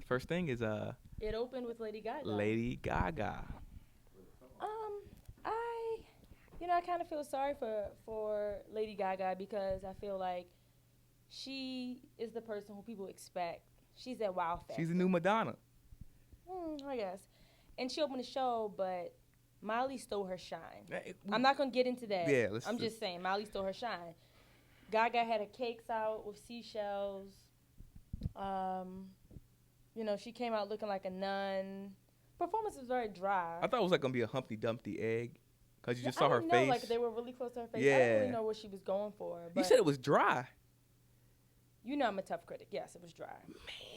First thing is It opened with Lady Gaga. Lady Gaga. I, I kind of feel sorry for Lady Gaga because I feel like she is the person who people expect. She's that wow factor. She's the new Madonna. I guess. And she opened the show, but Miley stole her shine. I'm not going to get into that. Yeah, I'm just saying, Miley stole her shine. Gaga had her cakes out with seashells. She came out looking like a nun. Performance was very dry. I thought it was like going to be a Humpty Dumpty egg because you just saw her face. Like they were really close to her face. Yeah. I didn't really know what she was going for. But You said it was dry. I'm a tough critic. Yes, it was dry.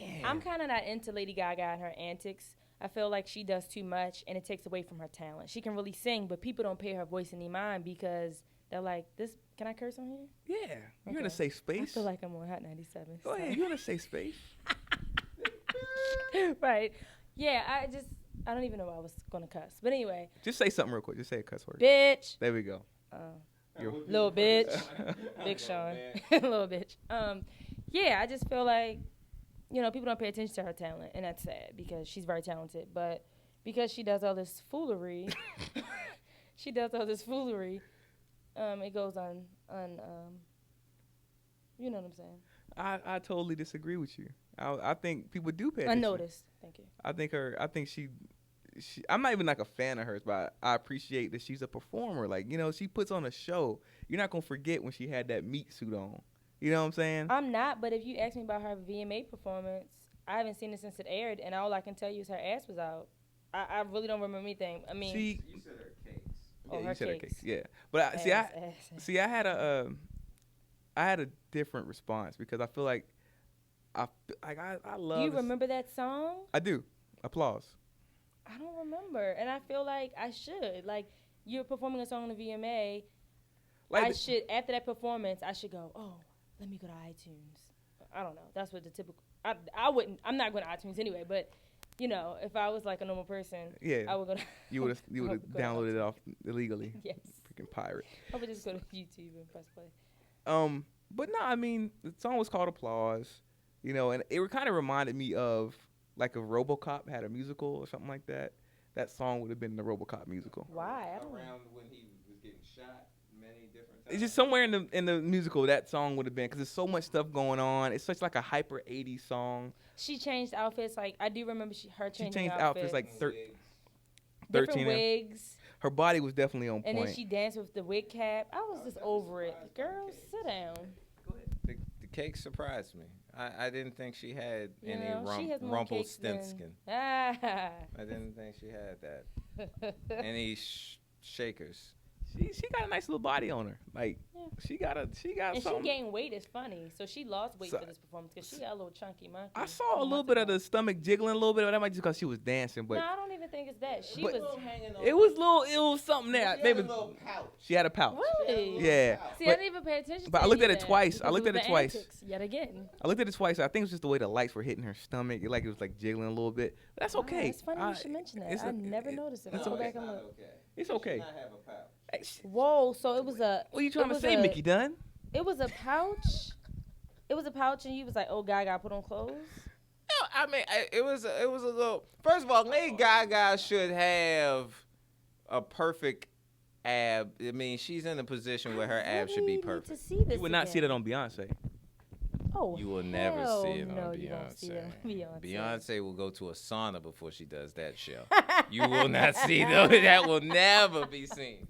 Man. I'm kind of not into Lady Gaga and her antics. I feel like she does too much, and it takes away from her talent. She can really sing, but people don't pay her voice any mind because they're like, "This can I curse on here?" Yeah, you're in a safe space. I feel like I'm on Hot 97. Go ahead, you're in a safe space. Right. Yeah, I don't even know why I was gonna cuss, but anyway. Just say something real quick. Just say a cuss word. Bitch. There we go. Little bitch. Big Sean. Little bitch. Yeah, I just feel like, people don't pay attention to her talent, and that's sad because she's very talented. But because she does all this foolery, it goes on. You know what I'm saying? I totally disagree with you. I think people do pay attention. Unnoticed. Thank you. I think she I'm not even like a fan of hers, but I appreciate that she's a performer. Like, she puts on a show. You're not going to forget when she had that meat suit on. You know what I'm saying? I'm not, but if you ask me about her VMA performance, I haven't seen it since it aired, and all I can tell you is her ass was out. I really don't remember anything. I mean, you said her cakes. Oh, yeah, her you said her cakes. cakes. Yeah, but I had a different response because I feel like I love. Do you remember that song? I do. Applause. I don't remember, and I feel like I should. Like, you're performing a song on the VMA. Like after that performance, I should go, oh, let me go to iTunes. I don't know. That's what the typical. I'm not going to iTunes anyway. But if I was like a normal person, yeah, I would go. You would have downloaded it off illegally. Yes. Freaking pirate. I would just go to YouTube and press play. But no, I mean the song was called Applause, and it kind of reminded me of like if RoboCop had a musical or something like that. That song would have been the RoboCop musical. Why? I don't know. Around when he was getting shot. Many different times. It's just somewhere in the musical that song would have been because there's so much stuff going on. It's such like a hyper 80s song. She changed outfits. Like I do remember her changing changed outfits like 13. Different wigs. Her body was definitely on And point. then she danced with the wig cap. I was just over it. Girl, sit down. Go ahead. The cake surprised me. I didn't think she had any she has more cakes Rumpelstiltskin. Ah. I didn't think she had that. Any shakers. She got a nice little body on her. Like she got And something. she gained weight. It's funny. So she lost weight for this performance because she got a little chunky monkey. I saw a little bit of the stomach jiggling a little bit, but that might just because she was dancing. But no, I don't even think it's that. She but was. it was something there. She had a little pouch. She had a pouch. Really? Yeah. See, I didn't even pay attention to But I looked at any it of twice. that I looked because at it of the twice. antics Yet again. I looked at it twice. I think it was just the way the lights were hitting her stomach. It was like jiggling a little bit. But that's okay. It's funny you should mention that. I never noticed it. It's I'll go okay. back and look. It's okay. She did not have a pouch. Hey, Whoa, so it was a. what are you trying to say, Mickey Dunn? It was a pouch. It was a pouch, and you was like, "Oh, Gaga, put on clothes." No, I mean it was a little. First of all, Lady Gaga should have a perfect ab. I mean, she's in a position where her abs should be perfect. To see this You would not see again. that on Beyonce. Oh, You will never hell see it on no, you won't see it on Beyonce. Beyonce. Beyonce will go to a sauna before she does that show. You will not see that will never be seen.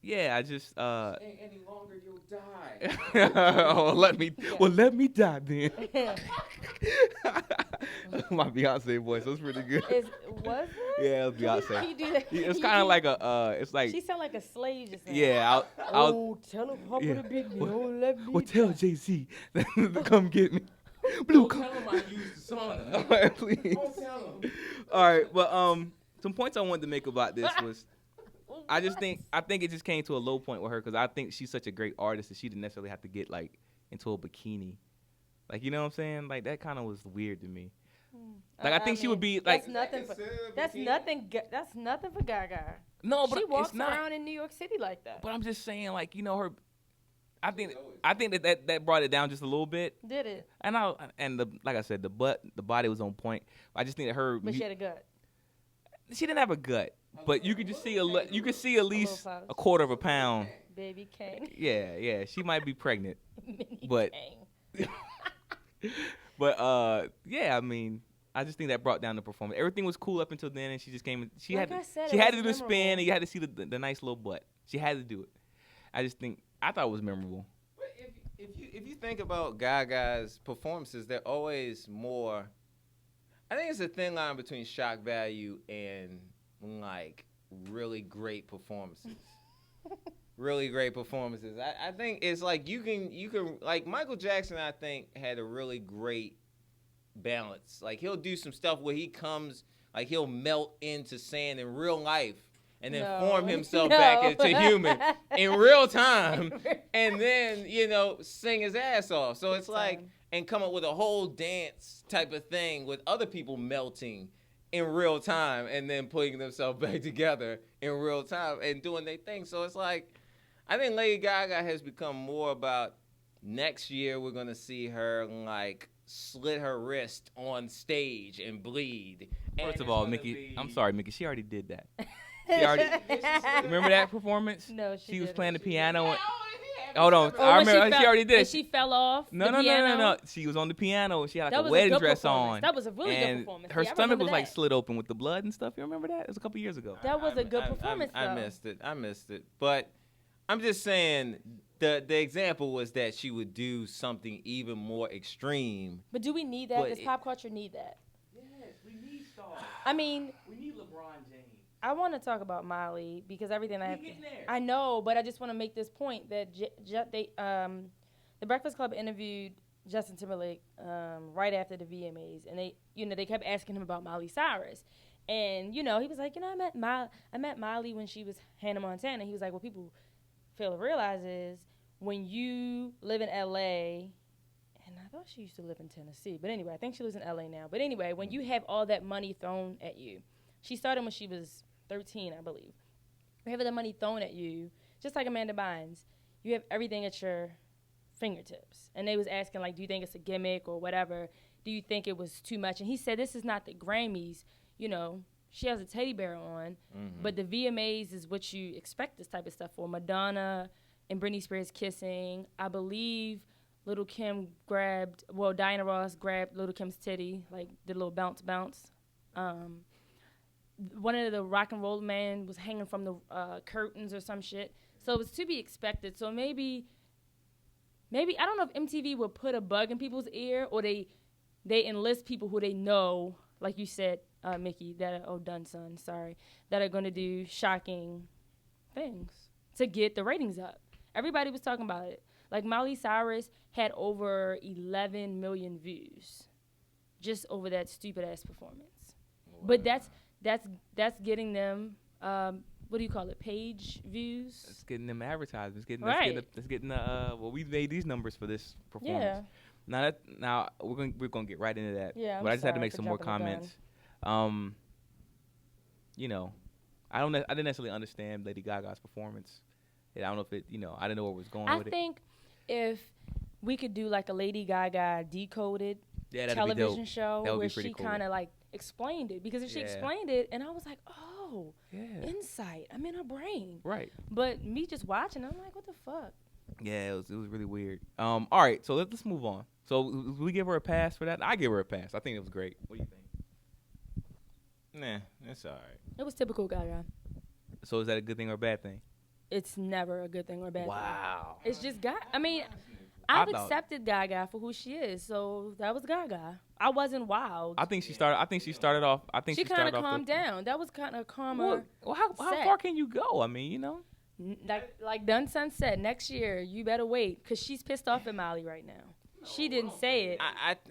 Yeah, I just Any longer, you'll die. let me die then. My Beyonce voice was pretty good. Was it? Yeah, it was Beyonce. Can you do that? It's kind of like it's like She sound like a slave just now. yeah. Oh, tell him Papa yeah. to beat me. Oh, let me. Well, tell Jay-Z to come get me. Blue, come. Tell him I used the sauna. Please. Don't tell him. All right, but some points I wanted to make about this was I think it just came to a low point with her because I think she's such a great artist that she didn't necessarily have to get like into a bikini, like you know what I'm saying? Like that kind of was weird to me. Like I think she would be like That's nothing for Gaga. no, but She walks it's not. around in New York City like that. But I'm just saying, like her. I think that brought it down just a little bit. Did it? And like I said, the body was on point. I just think that her. But she had a gut. She didn't have a gut, but you could just see you could see at least a quarter of a pound. Baby Kang. Yeah, she might be pregnant. Mini But Kang. but yeah, I mean, I just think that brought down the performance. Everything was cool up until then, and she just came. She had to do the spin, and you had to see the nice little butt. She had to do it. I thought it was memorable. If you think about Gaga's performances, they're always more. I think it's a thin line between shock value and like really great performances. Really great performances. I think it's like you can like Michael Jackson. I think had a really great balance. Like he'll do some stuff where he comes like he'll melt into sand in real life and then form himself back into human in real time, and then sing his ass off. So it's like and come up with a whole dance type of thing with other people melting in real time and then putting themselves back together in real time and doing their thing. So it's like. I think Lady Gaga has become more about next year we're going to see her like slit her wrist on stage and bleed. First of all, Mickey, I'm sorry, Mickey, she already did that. Remember that performance? No, she was playing the piano. Yeah. Hold on, I remember she already did it. She fell off. No. She was on the piano. She had like a wedding dress on. That was a really good performance. Her stomach was like slit open with the blood and stuff. You remember that? It was a couple years ago. That was a good performance. I missed it. But I'm just saying the example was that she would do something even more extreme. But do we need that? Does pop culture need that? Yes, we need stars. I mean, we need LeBron James. I want to talk about Miley because everything I have. There. I know, but I just want to make this point that the Breakfast Club interviewed Justin Timberlake right after the VMAs, and they kept asking him about Miley Cyrus, and he was like, I met Miley when she was Hannah Montana. He was like, well, people fail to realize is when you live in LA, and I thought she used to live in Tennessee, but anyway, I think she lives in LA now. But anyway, when you have all that money thrown at you, she started when she was 13, I believe. You have the money thrown at you, just like Amanda Bynes. You have everything at your fingertips. And they was asking, like, do you think it's a gimmick or whatever? Do you think it was too much? And he said, this is not the Grammys. She has a teddy bear on, but the VMAs is what you expect this type of stuff for. Madonna and Britney Spears kissing. I believe Diana Ross grabbed Little Kim's titty, like did a little bounce. One of the rock and roll men was hanging from the curtains or some shit. So it was to be expected. So maybe I don't know if MTV would put a bug in people's ear or they enlist people who they know, like you said, Mickey, that are going to do shocking things to get the ratings up. Everybody was talking about it. Like Miley Cyrus had over 11 million views just over that stupid ass performance. Wow. But that's getting them what do you call it? Page views. It's getting them advertisements. It's getting well, we made these numbers for this performance. Yeah. Now we're gonna get right into that. Yeah. But I just had to make some more comments. I didn't necessarily understand Lady Gaga's performance. I don't know if I didn't know where it was going with it. I think if we could do like a Lady Gaga decoded television show where she kind of like explained it, because if she explained it and I was like, oh, insight, I'm in her brain. Right. But me just watching, I'm like, what the fuck? Yeah, it was really weird. All right, so let's move on. So we give her a pass for that? I give her a pass. I think it was great. What do you think? Nah, it's all right. It was typical Gaga. So is that a good thing or a bad thing? It's never a good thing or a bad thing. Wow. It's just Gaga. I mean, I've accepted Gaga for who she is, so that was Gaga. I wasn't wild. I think she started off. She kind of calmed down. That was kind of calmer. Well, how far can you go? I mean, Like Dunson said, next year you better wait, because she's pissed off at Miley right now. She didn't say it.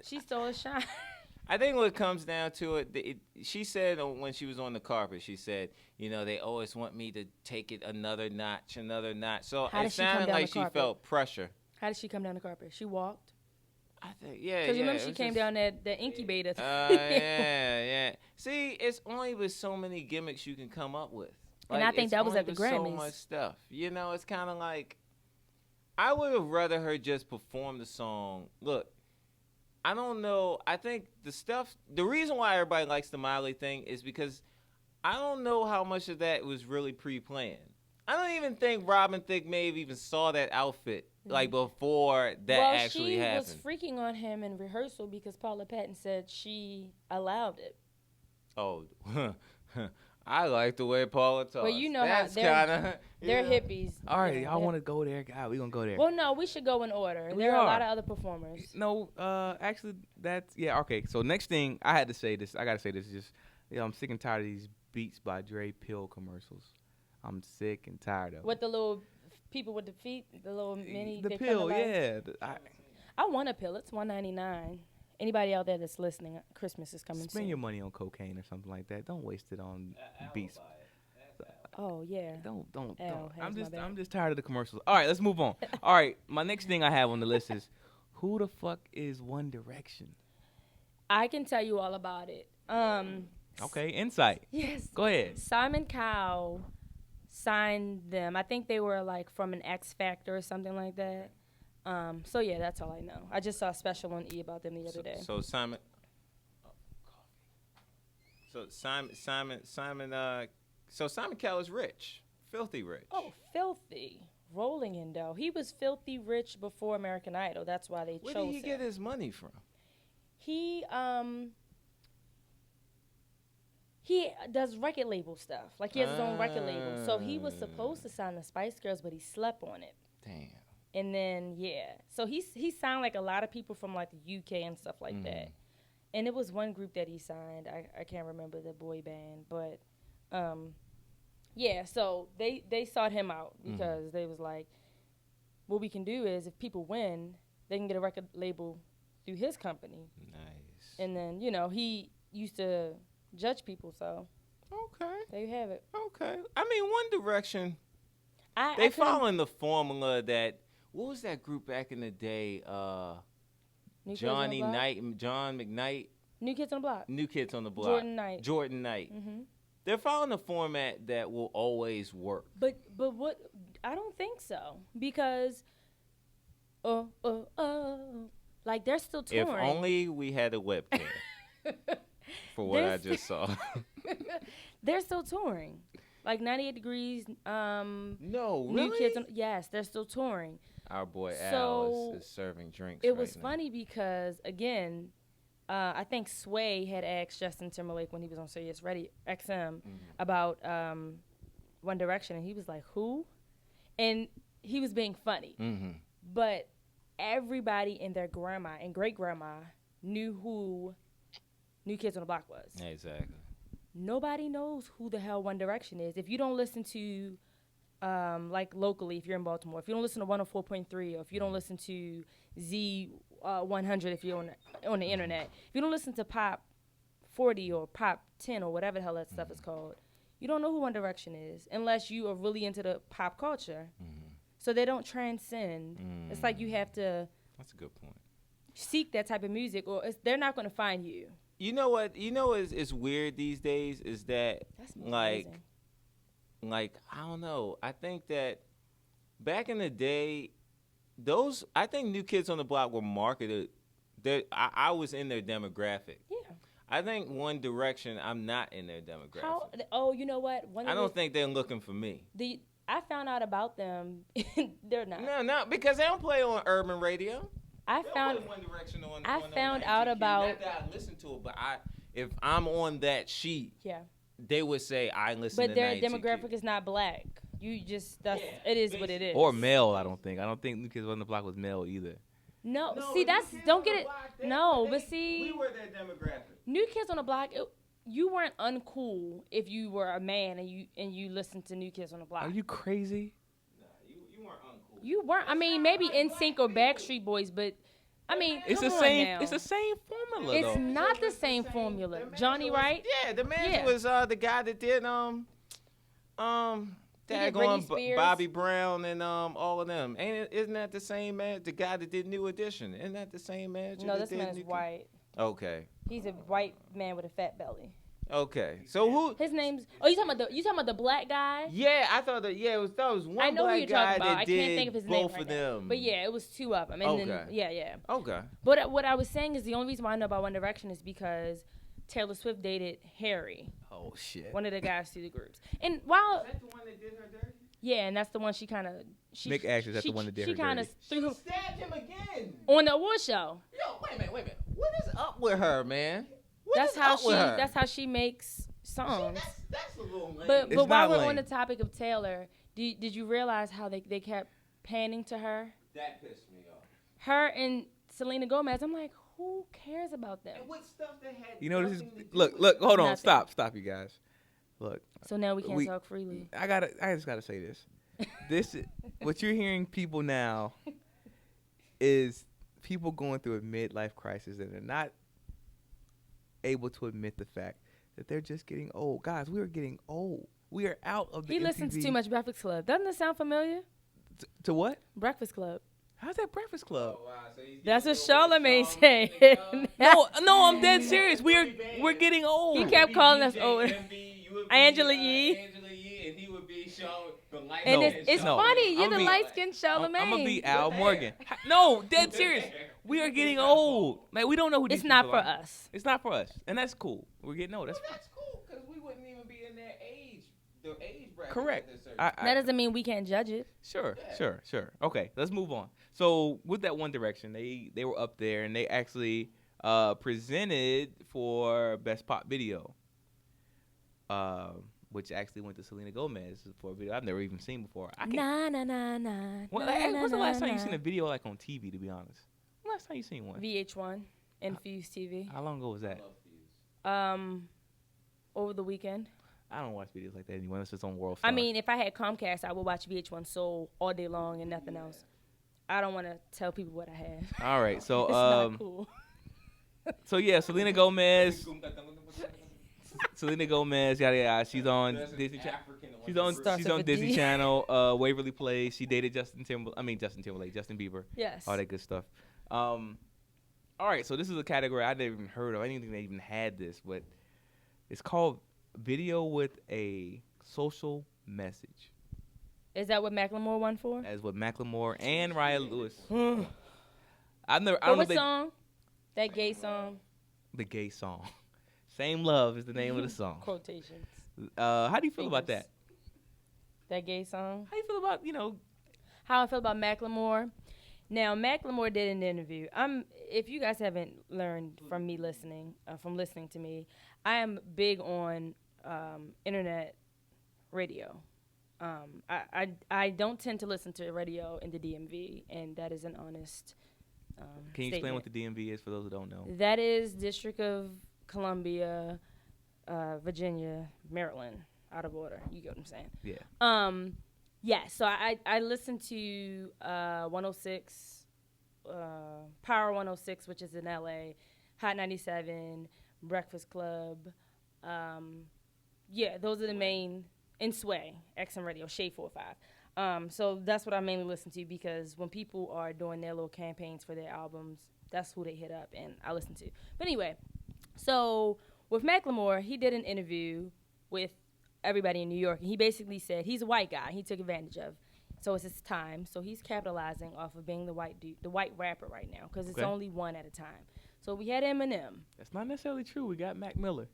She stole a shine. I think what comes down to it, she said when she was on the carpet, she said, they always want me to take it another notch. So it sounded like she felt pressure. How did she come down the carpet? She walked? I think, yeah. Because remember she came down the incubator. Yeah. See, it's only with so many gimmicks you can come up with. And I think that was at the Grammys. So much stuff. It's kind of like, I would have rather her just perform the song. Look, I don't know. I think the reason why everybody likes the Miley thing is because I don't know how much of that was really pre-planned. I don't even think Robin Thicke may have even saw that outfit like before that actually happened. She was freaking on him in rehearsal because Paula Patton said she allowed it. Oh, I like the way Paula talks. Well, you know that's how they're hippies. All right, y'all want to go there? God, we gonna go there. Well, no, we should go in order. There are a lot of other performers. No, actually, okay. So next thing, I had to say this. I gotta say this. Just, I'm sick and tired of these Beats by Dre pill commercials. I'm sick and tired of. With the little people with the feet, the little mini. The pill, yeah. I want a pill. It's $1.99. Anybody out there that's listening, Christmas is coming soon. Spend your money on cocaine or something like that. Don't waste it on Beats. Oh yeah. Don't. I'm just tired of the commercials. All right, let's move on. All right, my next thing I have on the list is who the fuck is One Direction? I can tell you all about it. Okay, insight. Yes. Go ahead. Simon Cowell signed them. I think they were like from an X Factor or something like that. So yeah, that's all I know. I just saw a special on E about them the other day. So Simon Cowell is rich, filthy rich. Oh, filthy, rolling in dough. He was filthy rich before American Idol. That's why they chose him. Where did he get his money from? He does record label stuff. Like he has his own record label. So he was supposed to sign the Spice Girls, but he slept on it. Damn. And then so he signed like a lot of people from like the UK and stuff like that. And it was one group that he signed. I can't remember the boy band, but so they sought him out because they was like, what we can do is if people win, they can get a record label through his company. Nice. And then, he used to judge people, so okay, there you have it. Okay. I mean, One Direction, they following the formula that, what was that group back in the day? John McKnight. New Kids on the Block. New Kids on the Block. Jordan Knight. Mm-hmm. They're following a format that will always work. But what? I don't think so because, like they're still touring. If only we had a webcam for what I just saw. They're still touring. Like 98 Degrees. No, really? New Kids yes, they're still touring. Our boy Al is serving drinks. It was funny because again, I think Sway had asked Justin Timberlake when he was on Sirius XM about One Direction, and he was like, "Who?" And he was being funny. Mm-hmm. But everybody and their grandma and great grandma knew who New Kids on the Block was. Exactly. Nobody knows who the hell One Direction is. If you don't listen to, like locally, if you're in Baltimore, if you don't listen to 104.3, or if you don't listen to Z100, if you're on the internet, if you don't listen to Pop 40 or Pop 10 or whatever the hell that stuff is called, you don't know who One Direction is unless you are really into the pop culture. Mm-hmm. So they don't transcend. It's like you have to. That's a good point. Seek that type of music, or they're not going to find you. You know what? is weird these days is that like I don't know. I think that back in the day, I think New Kids on the Block were marketed. I was in their demographic. Yeah. I think One Direction, I'm not in their demographic. You know what? I don't think they're looking for me. I found out about them. They're not. No, because they don't play on urban radio. I found One Direction on out about. Not that I listen to it, but if I'm on that sheet, they would say I listen. But their demographic is not black. You just it is what it is. Or male. I don't think New Kids on the Block was male either. No, see don't get it. But see, we were their demographic. New Kids on the Block. You weren't uncool if you were a man and you listened to New Kids on the Block. Are you crazy? You weren't uncool. You weren't. I mean, maybe NSYNC or Backstreet Boys, but I mean, it's the same. Now. It's the same formula. It's not the same formula. Johnny Wright. Yeah, the man was the guy that did Bobby Brown and all of them. Isn't that the same man? The guy that did New Edition. Isn't that the same man? No, this man is white. Okay. He's a white man with a fat belly. Okay, so who? His name's. Oh, you talking about the black guy? Yeah, I thought that. Yeah, it was one I know who black you're guy talking about. that I did can't think of his name both right of now. them. But yeah, it was two of them. And Okay. then, yeah. Okay. But what I was saying is the only reason why I know about One Direction is because Taylor Swift dated Harry, Oh shit. one of the guys through the groups. And while Is that the one that did her dirty? yeah, and that's the one she kind of Mick Ashley, that's the one that did her She kind of dirty. threw him Stabbed him again. on the award show. Yo, wait a minute. What is up with her, man? What That's is how up she. with her? That's how she makes songs. That's a little lame. But It's while not we're lame. on the topic of Taylor, did you realize how they kept panning to her? that pissed me off. Her and Selena Gomez. I'm like, who cares about them? And what stuff that had You know, this is nothing to do look. with Look, hold on. Nothing. Stop, you guys. Look, So now we can't We- talk freely. I just gotta say this. What you're hearing people now is people going through a midlife crisis and they're not able to admit the fact that they're just getting old. Guys, we are getting old. We are out of the He listens MTV too much Breakfast Club. Doesn't it sound familiar? To what? Breakfast Club. How's that Breakfast Club? Oh, wow, so he's That's getting what over Charlamagne the song, said. nigga. No, I'm dead serious. We're getting old. He kept calling us DJ old. Envy, you would be, Angela Yee. Angela Yee, and he would be Sean, the light And No, it's no. funny. You're I'ma the be- light skinned Charlamagne. I'm gonna be Al Morgan. No, dead serious. We are getting old. Like we don't know who these It's not people for are. us. It's not for us, and that's cool. We're getting old. That's Well, that's cool because we wouldn't even be in their age, their age bracket. correct. at this certain- That doesn't mean we can't judge it. Sure, Yeah. sure. Okay, let's move on. So with that One Direction, they were up there and they actually presented for Best Pop Video, which actually went to Selena Gomez for a video I've never even seen before. I can't. Nah, nah, nah, nah. When, nah, like, nah, when's the last nah, time you nah. seen a video like on TV? To be honest, when last time you seen one? VH1 and Fuse TV. How long ago was that? Over the weekend. I don't watch videos like that anymore. Unless it's on World. I mean, if I had Comcast, I would watch VH1 Soul all day long and nothing else. I don't want to tell people what I have. all right. So It's not cool. so yeah, Selena Gomez, yada yada. She's on Disney Channel. Starts She's on with Disney D. Channel. Waverly Place. She dated Justin Timberlake, Justin Bieber, Yes. all that good stuff. All right, so this is a category I never even heard of. I didn't think they even had this, but it's called Video with a Social Message. Is that what Macklemore won for? As what Macklemore and Ryan Lewis. For I don't know what if they, song? That gay song? the gay song. Same Love is the name of the song. Quotations. How do you feel about Fingers. that? That gay song? How do you feel about How I feel about Macklemore? Now, Macklemore did an interview. If you guys haven't learned from me listening, from listening to me, I am big on internet radio. I don't tend to listen to radio in the DMV, and that is an honest Can you explain statement. what the DMV is for those who don't know? That is District of Columbia, Virginia, Maryland, out of order. You get what I'm saying? Yeah. Yeah, so I listened to 106, Power 106, which is in LA, Hot 97, Breakfast Club. Yeah, those are the main, in Sway, XM Radio, Shade 45. So that's what I mainly listen to because when people are doing their little campaigns for their albums, that's who they hit up and I listen to. But anyway, so with Macklemore, he did an interview with everybody in New York, and he basically said he's a white guy. He took advantage of, so it's his time. So he's capitalizing off of being the white dude, the white rapper right now, because it's Okay. only one at a time. So we had Eminem. That's not necessarily true. We got Mac Miller.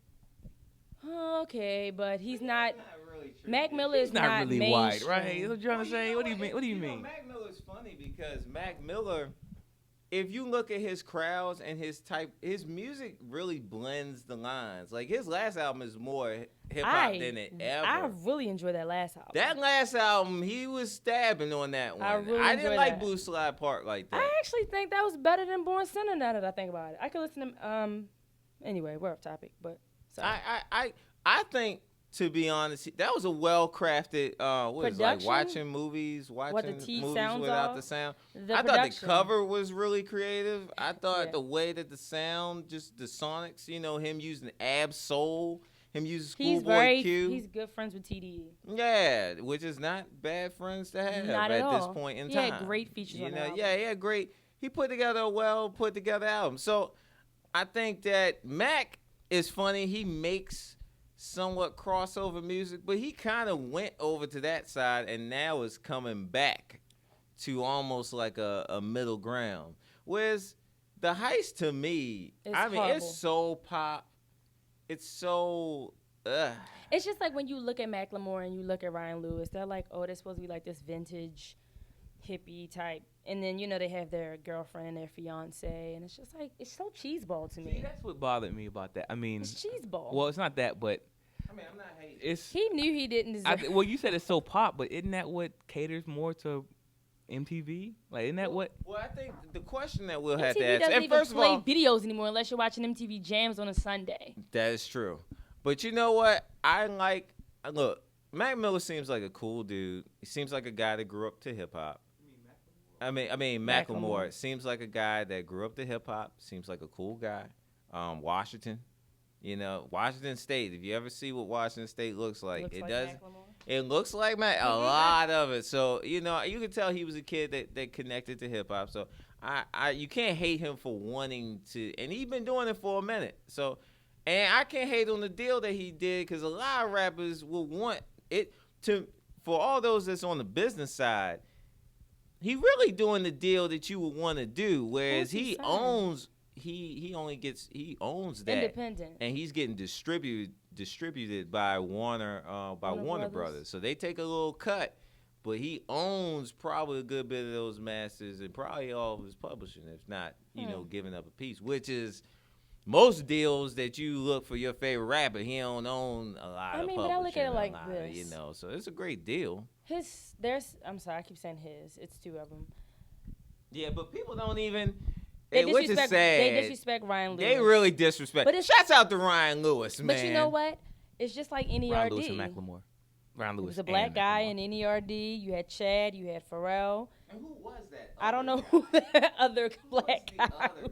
Okay, but he's not. really true. Mac Miller is He's not really white, mainstream. right? That's what you're trying to say. What do you mean? What do you know, mean? Mac Miller's funny because Mac Miller, if you look at his crowds and his music really blends the lines. Like his last album is more hip hop than it ever. I really enjoyed that last album. That last album, he was stabbing on that one. I really didn't enjoyed like that. Blue Slide Park like that. I actually think that was better than Born Sinner. Now that I think about it, I could listen to. Anyway, we're off topic, but sorry. I think, to be honest, that was a well crafted. What is it, like Production? watching movies, watching the T movies sounds without off? the sound. The I thought the production. cover was really creative. I thought Yeah. the way that the sound, just the sonics, him using Ab Soul, him using He's Schoolboy Q. He's good friends with TDE. Yeah, which is not bad friends to have Not at at this all. point in He time. had great features on the album. Yeah, he had great. He put together a well put together album. So I think that Mac is funny. He makes somewhat crossover music, but he kind of went over to that side and now is coming back to almost like a middle ground. Whereas the Heist to me, it's so pop. It's so It's just like when you look at Macklemore and you look at Ryan Lewis, they're like, oh, they're supposed to be like this vintage hippie type. And then, they have their girlfriend and their fiance. And it's just like, it's so cheeseball to me. See, that's what bothered me about that. I mean, it's cheeseball. Well, it's not that, but I'm not hating. He knew he didn't deserve well, you said it's so pop, but isn't that what caters more to MTV? Like, isn't that what? Well, I think the question that we'll have MTV to ask, doesn't and even first of play all, videos anymore unless you're watching MTV Jams on a Sunday. that is true. But you know what? Look, Mac Miller seems like a cool dude. He seems like a guy that grew up to hip hop. I mean, Macklemore seems like a guy that grew up to hip hop. Seems like a cool guy. Washington, Washington State. If you ever see what Washington State looks like, it looks like a lot of it. So you can tell he was a kid that connected to hip hop. So you can't hate him for wanting to, and he's been doing it for a minute. So, and I can't hate on the deal that he did because a lot of rappers will want it to. For all those that's on the business side, he really doing the deal that you would want to do, whereas he owns he owns that independent, and he's getting distributed by Warner Brothers. So they take a little cut, but he owns probably a good bit of those masters and probably all of his publishing, if not giving up a piece, which is most deals that you look for your favorite rapper. He don't own a lot of publishing. But I look at it like this. So it's a great deal. I'm sorry, I keep saying his. It's two of them. Yeah, but people don't even. Which is sad. They disrespect Ryan Lewis. They really disrespect. But shouts out to Ryan Lewis, man. But you know what? It's just like NERD. Ryan Lewis and Macklemore. Ryan Lewis. He was a black guy in NERD. You had Chad. You had Pharrell. And who was that? I don't know who the other black guy was.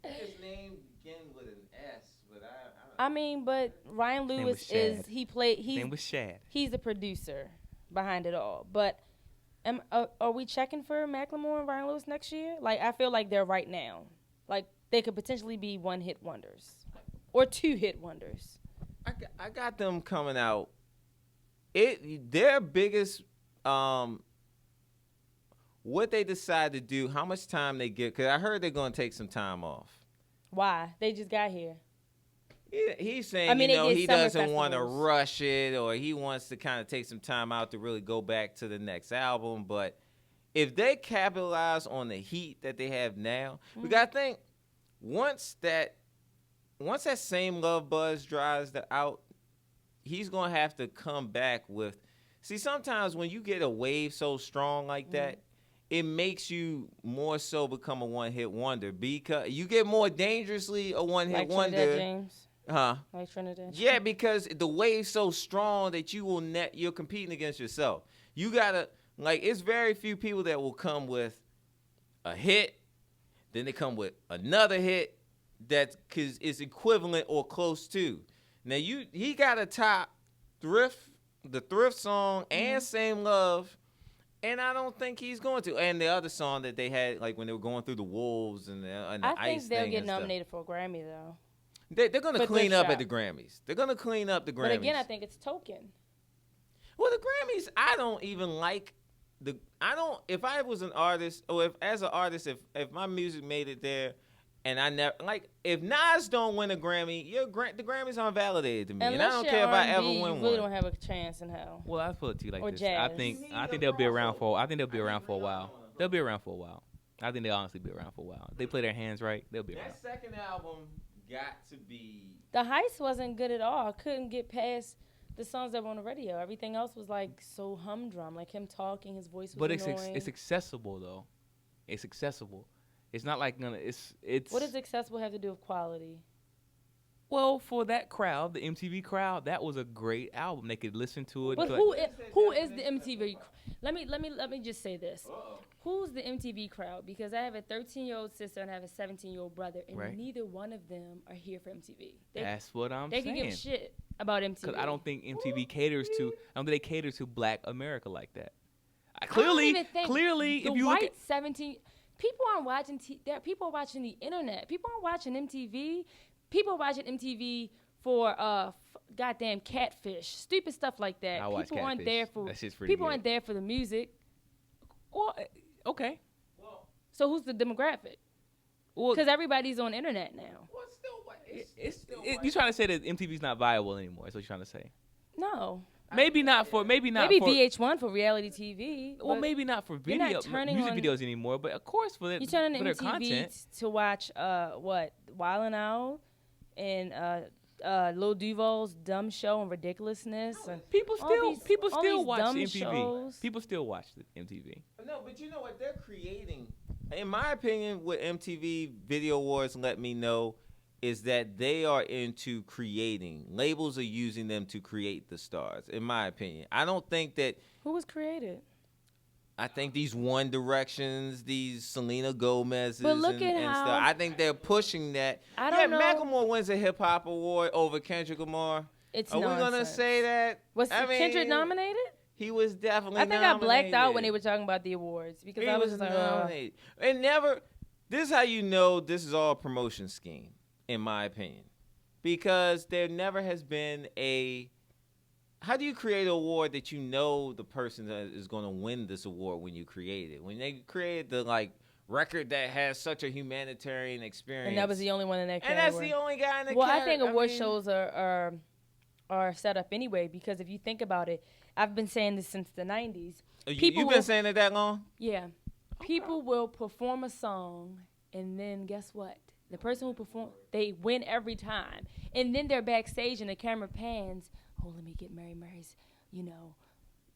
His name began with an S, but but Ryan Lewis His name was Shad. He's the producer behind it all. But are we checking for Macklemore and Ryan Lewis next year? Like, I feel like they're right now. Like, they could potentially be one-hit wonders or two-hit wonders. I got them coming out. Their biggest what they decide to do, how much time they get, because I heard they're going to take some time off. Why? They just got here. He's saying, he doesn't want to rush it, or he wants to kind of take some time out to really go back to the next album. But if they capitalize on the heat that they have now, we got to think, once that same love buzz dries out, he's going to have to come back with. See, sometimes when you get a wave so strong like that, it makes you more so become a one-hit wonder because you get more dangerously a one-hit wonder. Trinidad James. Like Trinidad. Yeah, because the wave's so strong that you're competing against yourself. You gotta it's very few people that will come with a hit, then they come with another hit that is equivalent or close to. Now he got a top the Thrift song and Same Love. And I don't think he's going to. And the other song that they had, like when they were going through the Wolves and the Ice thing. I think they'll get nominated for a Grammy, though. They're going to clean up at the Grammys. They're going to clean up the Grammys. But again, I think it's token. Well, the Grammys, I don't even like if I was an artist, or if my music made it there, and I never, if Nas don't win a Grammy, the Grammys aren't validated to me. Unless and I don't care if I ever win you one. You really don't have a chance in hell. Well, I put it to you like or this. Jazz. I think they'll be around for. I think they'll be around for a while. They'll be around for a while. I think they'll honestly be around for a while. If they play their hands right, they'll be around. That second album got to be. The Heist wasn't good at all. I couldn't get past the songs that were on the radio. Everything else was so humdrum, like him talking. His voice was annoying. But it's accessible though. It's accessible. It's not like it's. What does accessible have to do with quality? Well, for that crowd, the MTV crowd, that was a great album. They could listen to it. But who is the MTV? Let me just say this. Who's the MTV crowd? Because I have a 13-year-old sister and I have a 17-year-old brother, and neither one of them are here for MTV. That's what I'm saying. They can give shit about MTV. Because I don't think MTV caters to. I don't think they cater to Black America like that. Clearly, if you look at 17. People aren't watching. People are watching the internet. People aren't watching MTV. People are watching MTV for goddamn Catfish, stupid stuff like that. I watch People aren't Catfish. there for That shit's pretty people good. aren't there for the music. Well, okay. So who's the demographic? Well, Because everybody's on internet now. you trying to say that MTV's not viable anymore? That's what you're trying to say. No. Maybe Maybe for VH1 for reality TV. well, but maybe not for you're not video turning music on- videos anymore, but of course for you turn on for their MTV content. to watch Wild 'N Out and Lil Duval's dumb show and ridiculousness. And People all still these- people all still these watch dumb MTV. shows. People still watch the MTV. No, but you know what they're creating. In my opinion, what MTV Video Awards let me know is that they are into creating. Labels are using them to create the stars. In my opinion, I don't think that. who was created? I think these One Directions, these Selena Gomez's, But look and, at and how- stuff. I think they're pushing that. I don't know. Macklemore wins a hip hop award over Kendrick Lamar. It's Are we gonna nonsense. say that? Was I Kendrick mean, nominated? He was definitely. I think I blacked out nominated. when they were talking about the awards because He I was was just like, nominated. And never. This is how you know this is all a promotion scheme, in my opinion, because there never has been a. How do you create an award that you know the person that is going to win this award when you create it? When they created the record that has such a humanitarian experience, and that was the only one in that and category. that's the only guy in the Well, category. I think award shows are set up anyway because if you think about it, I've been saying this since the 90s. You've been saying it that long? Yeah. People will perform a song, and then guess what? The person who perform, they win every time. And then they're backstage, and the camera pans. Oh, let me get Mary's,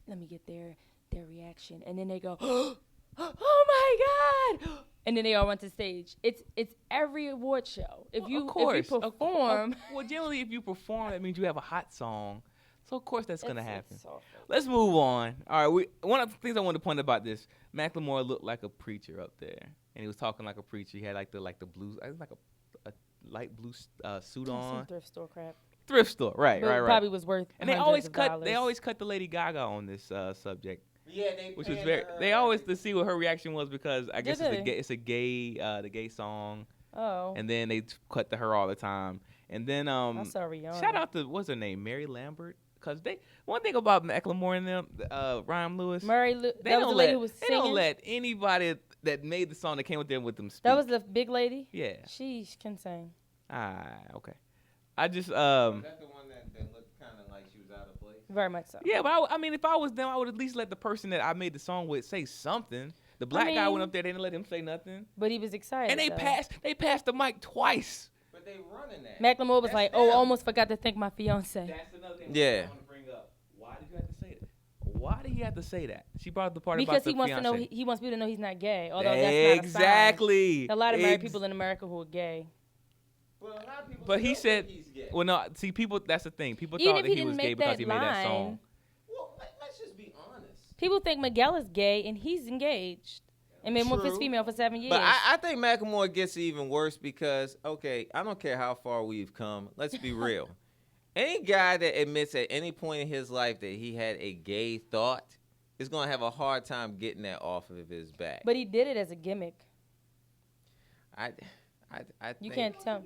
let me get their reaction. And then they go, oh my God! And then they all run to the stage. It's every award show. If you perform, well, generally, if you perform, that means you have a hot song. So of course that's gonna happen. it's awful. Let's move on. All right, one of the things I wanted to point about this, Macklemore looked like a preacher up there, and he was talking like a preacher. He had like the blue, I think like a light blue suit Some on. thrift store crap. Thrift store, right. Probably was worth. And they hundreds always of cut dollars. the Lady Gaga on this subject, Yeah, which was very. They always to see what her reaction was because I guess Did they? it's a gay the gay song, Oh. and then they cut to her all the time, and then I'm sorry, y'all. shout out to what's her name, Mary Lambert. Because one thing about Macklemore and them, Ryan Lewis, That was the lady who was they singing. don't let anybody that made the song that came with them speak. That was the big lady. yeah. She can sing. Okay. I just Is that the one that looked kind of like she was out of place? Very much so. yeah, but I mean, if I was them, I would at least let the person that I made the song with say something. The black guy went up there, they didn't let him say nothing, But he was excited. and they passed the mic twice. But they running that. Macklemore was That's like, them. "Oh, almost forgot to thank my fiance." That's another thing Yeah. I want to bring up. Why did you have to say that? Why did he have to say that? She brought up the part Because about the he wants to know. fiancé. He wants people to know he's not gay. Although that's not a sign. Exactly. A lot of married people in America who are gay. Well, a lot of people But he still said, think he's gay. well, no, see, people, that's the thing. People Even thought if that he he was didn't gay make because that he made that song. line. Well, let's just be honest. People think Miguel is gay and he's engaged. And been with his True. female for 7 years. But I think Macklemore gets even worse because, okay, I don't care how far we've come. Let's be real. Any guy that admits at any point in his life that he had a gay thought is going to have a hard time getting that off of his back. But he did it as a gimmick. I You think can't tell.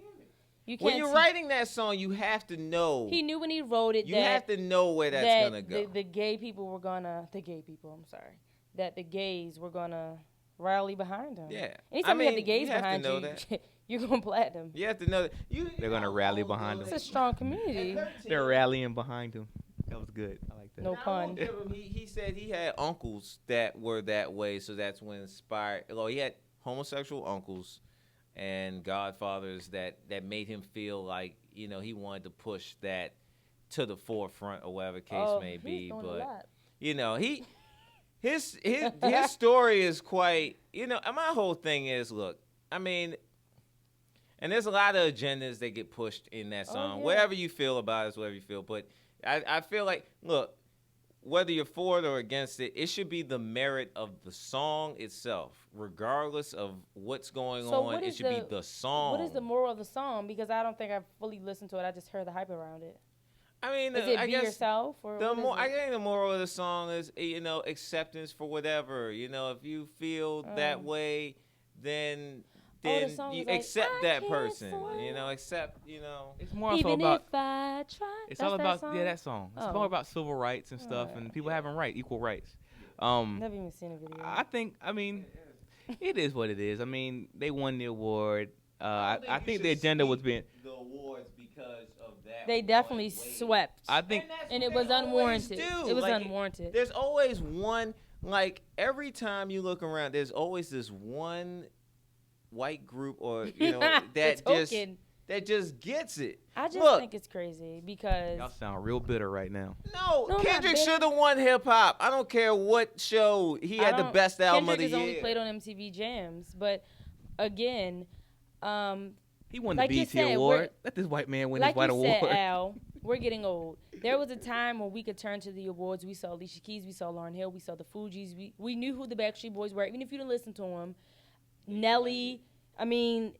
You can't. when you're writing that song, you have to know. He knew when he wrote it You that have to know where that's that going to go. the gay people were gonna. The gay people. I'm sorry. That the gays were gonna rally behind him. Yeah. Anytime you have the gays you have to behind know you, that. you're going platinum. You have to know that. They're gonna rally behind It's him. a strong community. They're rallying behind him. That was good. I like that. No I pun. won't give him- He said he had uncles that were that way, so that's when inspired. Well, he had homosexual uncles and godfathers that made him feel like he wanted to push that to the forefront or whatever case may he's be. doing a But lot. his story is quite. And my whole thing is, look, I mean. And there's a lot of agendas that get pushed in that song. yeah. Whatever you feel about it is whatever you feel. But I feel like, look, whether you're for it or against it, it should be the merit of the song itself, regardless of what's going So on. what It is should be the song. What is the moral of the song? Because I don't think I've fully listened to it. I just heard the hype around it. I mean, Is it I be guess yourself or the what is more I it? think the moral of the song is acceptance for whatever. If you feel that way, then then song you is like, accept I that can't person. swim. You know, accept. You know. It's more also Even about. if I try. It's That's all that about song? that song. It's Oh. more about civil rights and stuff, and people having equal rights. Never even seen a video. I mean, it is what it is. I mean, they won the award. I think you the should agenda was sweep being. the awards because of that. They definitely swept. I think. And it was unwarranted. It was Like, unwarranted. There's always one. Like every time you look around, there's always this one white group, or that just gets it. I just Look, think it's crazy because Y'all sound real bitter right now. No, No, I'm Kendrick not should have won hip hop. I don't care what show he had the best album Kendrick of the is year. only played on MTV Jams, but again, He won like the you BET said, award. Let this white man win like his white you award. said, Al, we're getting old. There was a time when we could turn to the awards. We saw Alicia Keys, we saw Lauryn Hill, we saw the Fugees. We knew who the Backstreet Boys were, even if you didn't listen to them. Nelly, I mean,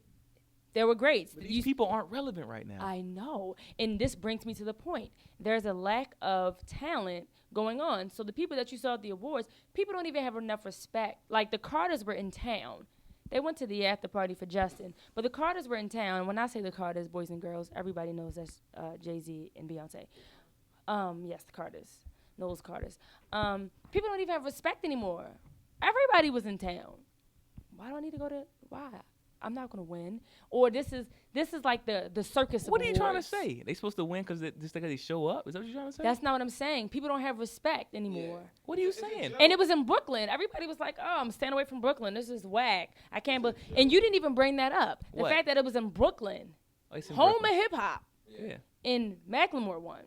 they were great. But these people aren't relevant right now. I know. And this brings me to the point. There's a lack of talent going on. So the people that you saw at the awards, people don't even have enough respect. Like the Carters were in town. They went to the after party for Justin. But the Carters were in town. And when I say the Carters, boys and girls, everybody knows that's Jay-Z and Beyonce. Yes, the Carters. Those Carters. People don't even have respect anymore. Everybody was in town. Why do I need to go to, why? I'm not going to win. Or this is like the circus of What are you trying to awards. say? They supposed to win because they show up? Is that what you're trying to say? That's not what I'm saying. People don't have respect anymore. What are you saying? And it was in Brooklyn. Everybody was like, "Oh, I'm staying away from Brooklyn. This is whack. I can't believe." And you didn't even bring that up. The What? fact that it was in Brooklyn, Oh, it's in home Brooklyn. of hip hop, Yeah. and Macklemore won,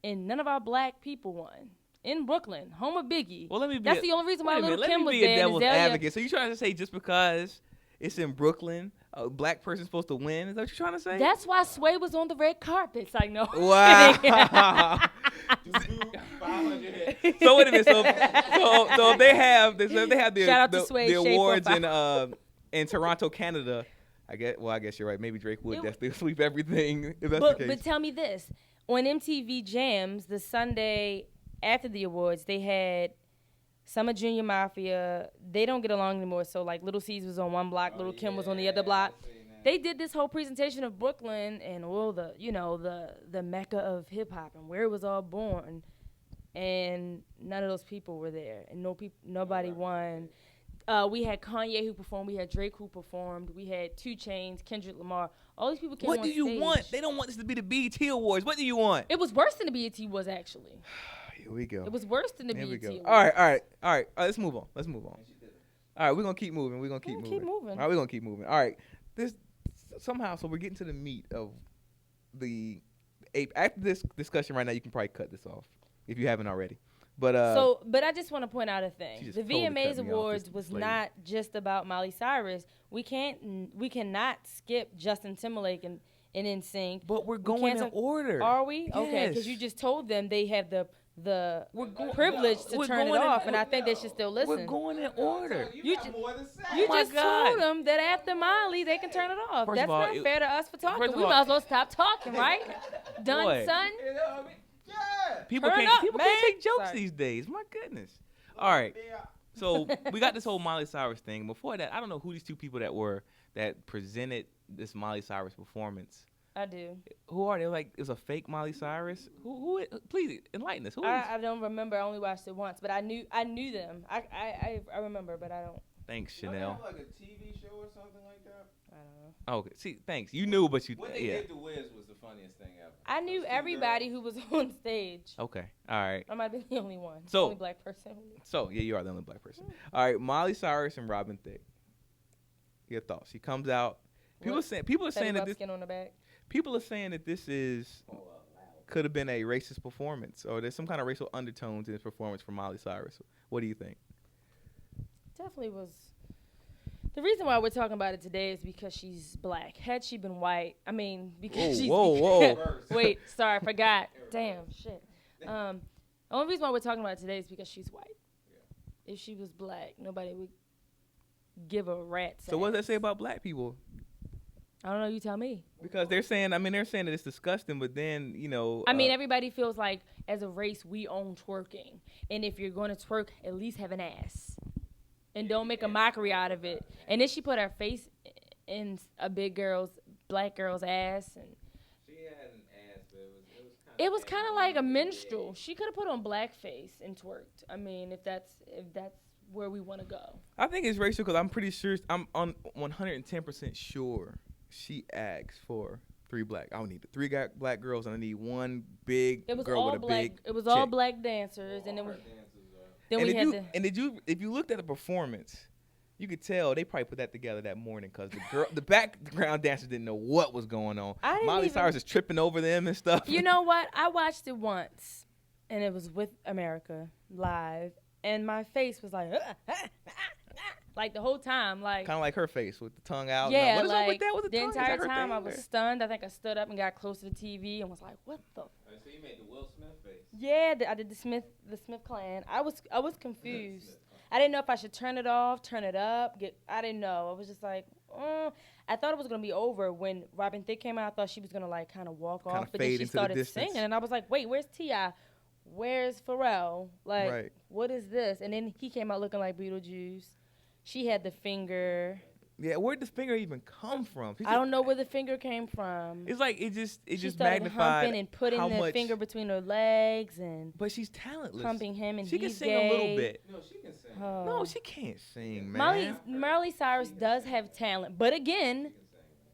and none of our black people won. In Brooklyn, home of Biggie. Well, let me be. That's the only reason why wait a Lil' minute, Kim let was me be there. a and devil's Azalea- advocate. So you trying to say just because it's in Brooklyn, a black person's supposed to win? Is that what you're trying to say? That's why Sway was on the red carpet. It's like, no. Wow. So wait a minute. So if they have the Shout out to Sway, the Shade awards 45. in Toronto, Canada. I guess you're right. Maybe Drake would It- definitely sweep everything if that's But the case. tell me this. On MTV Jams, the Sunday after the awards, they had Summer Junior Mafia. They don't get along anymore. So, like, Little C's was on one block, Little Kim was on the other block. They did this whole presentation of Brooklyn and all the mecca of hip-hop and where it was all born. And none of those people were there. And nobody won. We had Kanye who performed. We had Drake who performed. We had 2 Chainz, Kendrick Lamar. All these people came on What do you stage. want? They don't want this to be the BET Awards. What do you want? It was worse than the BET was, actually. Here we go. It was worse than the Here we BET go. Awards. All right. Let's move on. All right, we're gonna keep moving. We're gonna keep moving. All right, we're gonna keep moving. All right. So we're getting to the meat of the ape. After this discussion right now, you can probably cut this off if you haven't already. But but I just want to point out a She thing. just The totally cut VMAs me off. Awards It's was slave. not just about Miley Cyrus. We cannot skip Justin Timberlake and NSYNC. But we're going in order. Are we? Okay, because you Yes. just told them they have the privilege to We're turn it going in- off, and I think they should still listen. We're going in order. You got ju- more to say. You my just God. told them that after Miley, they can turn it off. First That's of all, not fair to us for talking. first of We all- might as well stop talking, right? Done, Boy. son. You know what I mean? Yeah. People Turn can't up, man. take jokes Sorry. these days. My goodness. All right. So we got this whole Miley Cyrus thing. Before that, I don't know who these 2 people that presented this Miley Cyrus performance. I do. Who are they? Like, it was a fake Miley Cyrus? Who please enlighten us. Who is? I don't remember. I only watched it once, but I knew them. I remember, but I don't. Thanks, Don't they Chanel. have like a TV show or something like that? I don't know. Oh, okay. See, thanks. You knew, but you What they yeah. did to Wiz was the funniest thing ever. I knew Those two everybody girls. who was on stage. Okay. All right. I might be the only one. So- only black person. So yeah, you are the only black person. All right, Miley Cyrus and Robin Thicke. Your thoughts? She comes out. People are saying that this. skin on the back. People are saying that this could have been a racist performance, or there's some kind of racial undertones in this performance from Miley Cyrus. What do you think? Definitely was. The reason why we're talking about it today is because she's black. Had she been white, I mean, because she's. Whoa. Wait, sorry, I forgot. Damn, shit. The only reason why we're talking about it today is because she's white. If she was black, nobody would give a rat's So what does ass. that say about black people? I don't know. You tell me. Because they're saying that it's disgusting, but then, I mean, everybody feels like as a race we own twerking, and if you're going to twerk, at least have an ass, and don't make a mockery out of it. And then she put her face in a black girl's ass, and She had an ass, but it was kind of like a minstrel. She could have put on blackface and twerked. I mean, if that's where we want to go. I think it's racial because I'm pretty sure, I'm on 110% sure she asked for 3 black. I would need 3 black girls, and I need 1 big girl with a big It was chick. all black dancers, and then if you looked at the performance, you could tell they probably put that together that morning because the background dancers didn't know what was going on. Miley Cyrus is tripping over them and stuff. You know what? I watched it once, and it was with America Live, and my face was like the whole time, like kind of like her face with the tongue out. Yeah, what is like up with that? With the tongue? entire time I was stunned. I think I stood up and got close to the TV and was like, "What the?" So you made the Will Smith face. Yeah, I did the Smith clan. I was confused. I didn't know if I should turn it off, turn it up. I didn't know. I was just like, I thought it was gonna be over when Robin Thicke came out. I thought she was gonna like kind of walk off, but then she started singing, and I was like, wait, where's T.I.? Where's Pharrell? Like, What is this? And then he came out looking like Beetlejuice. She had the finger. Yeah, where'd the finger even come from? I don't know where the finger came from. It's like it just she magnified humping and putting the finger between her legs and. But she's talentless. Humping him and she can he's sing gay. a little bit. No, she can sing. No, she can't sing, man. Miley Cyrus does have talent, but again,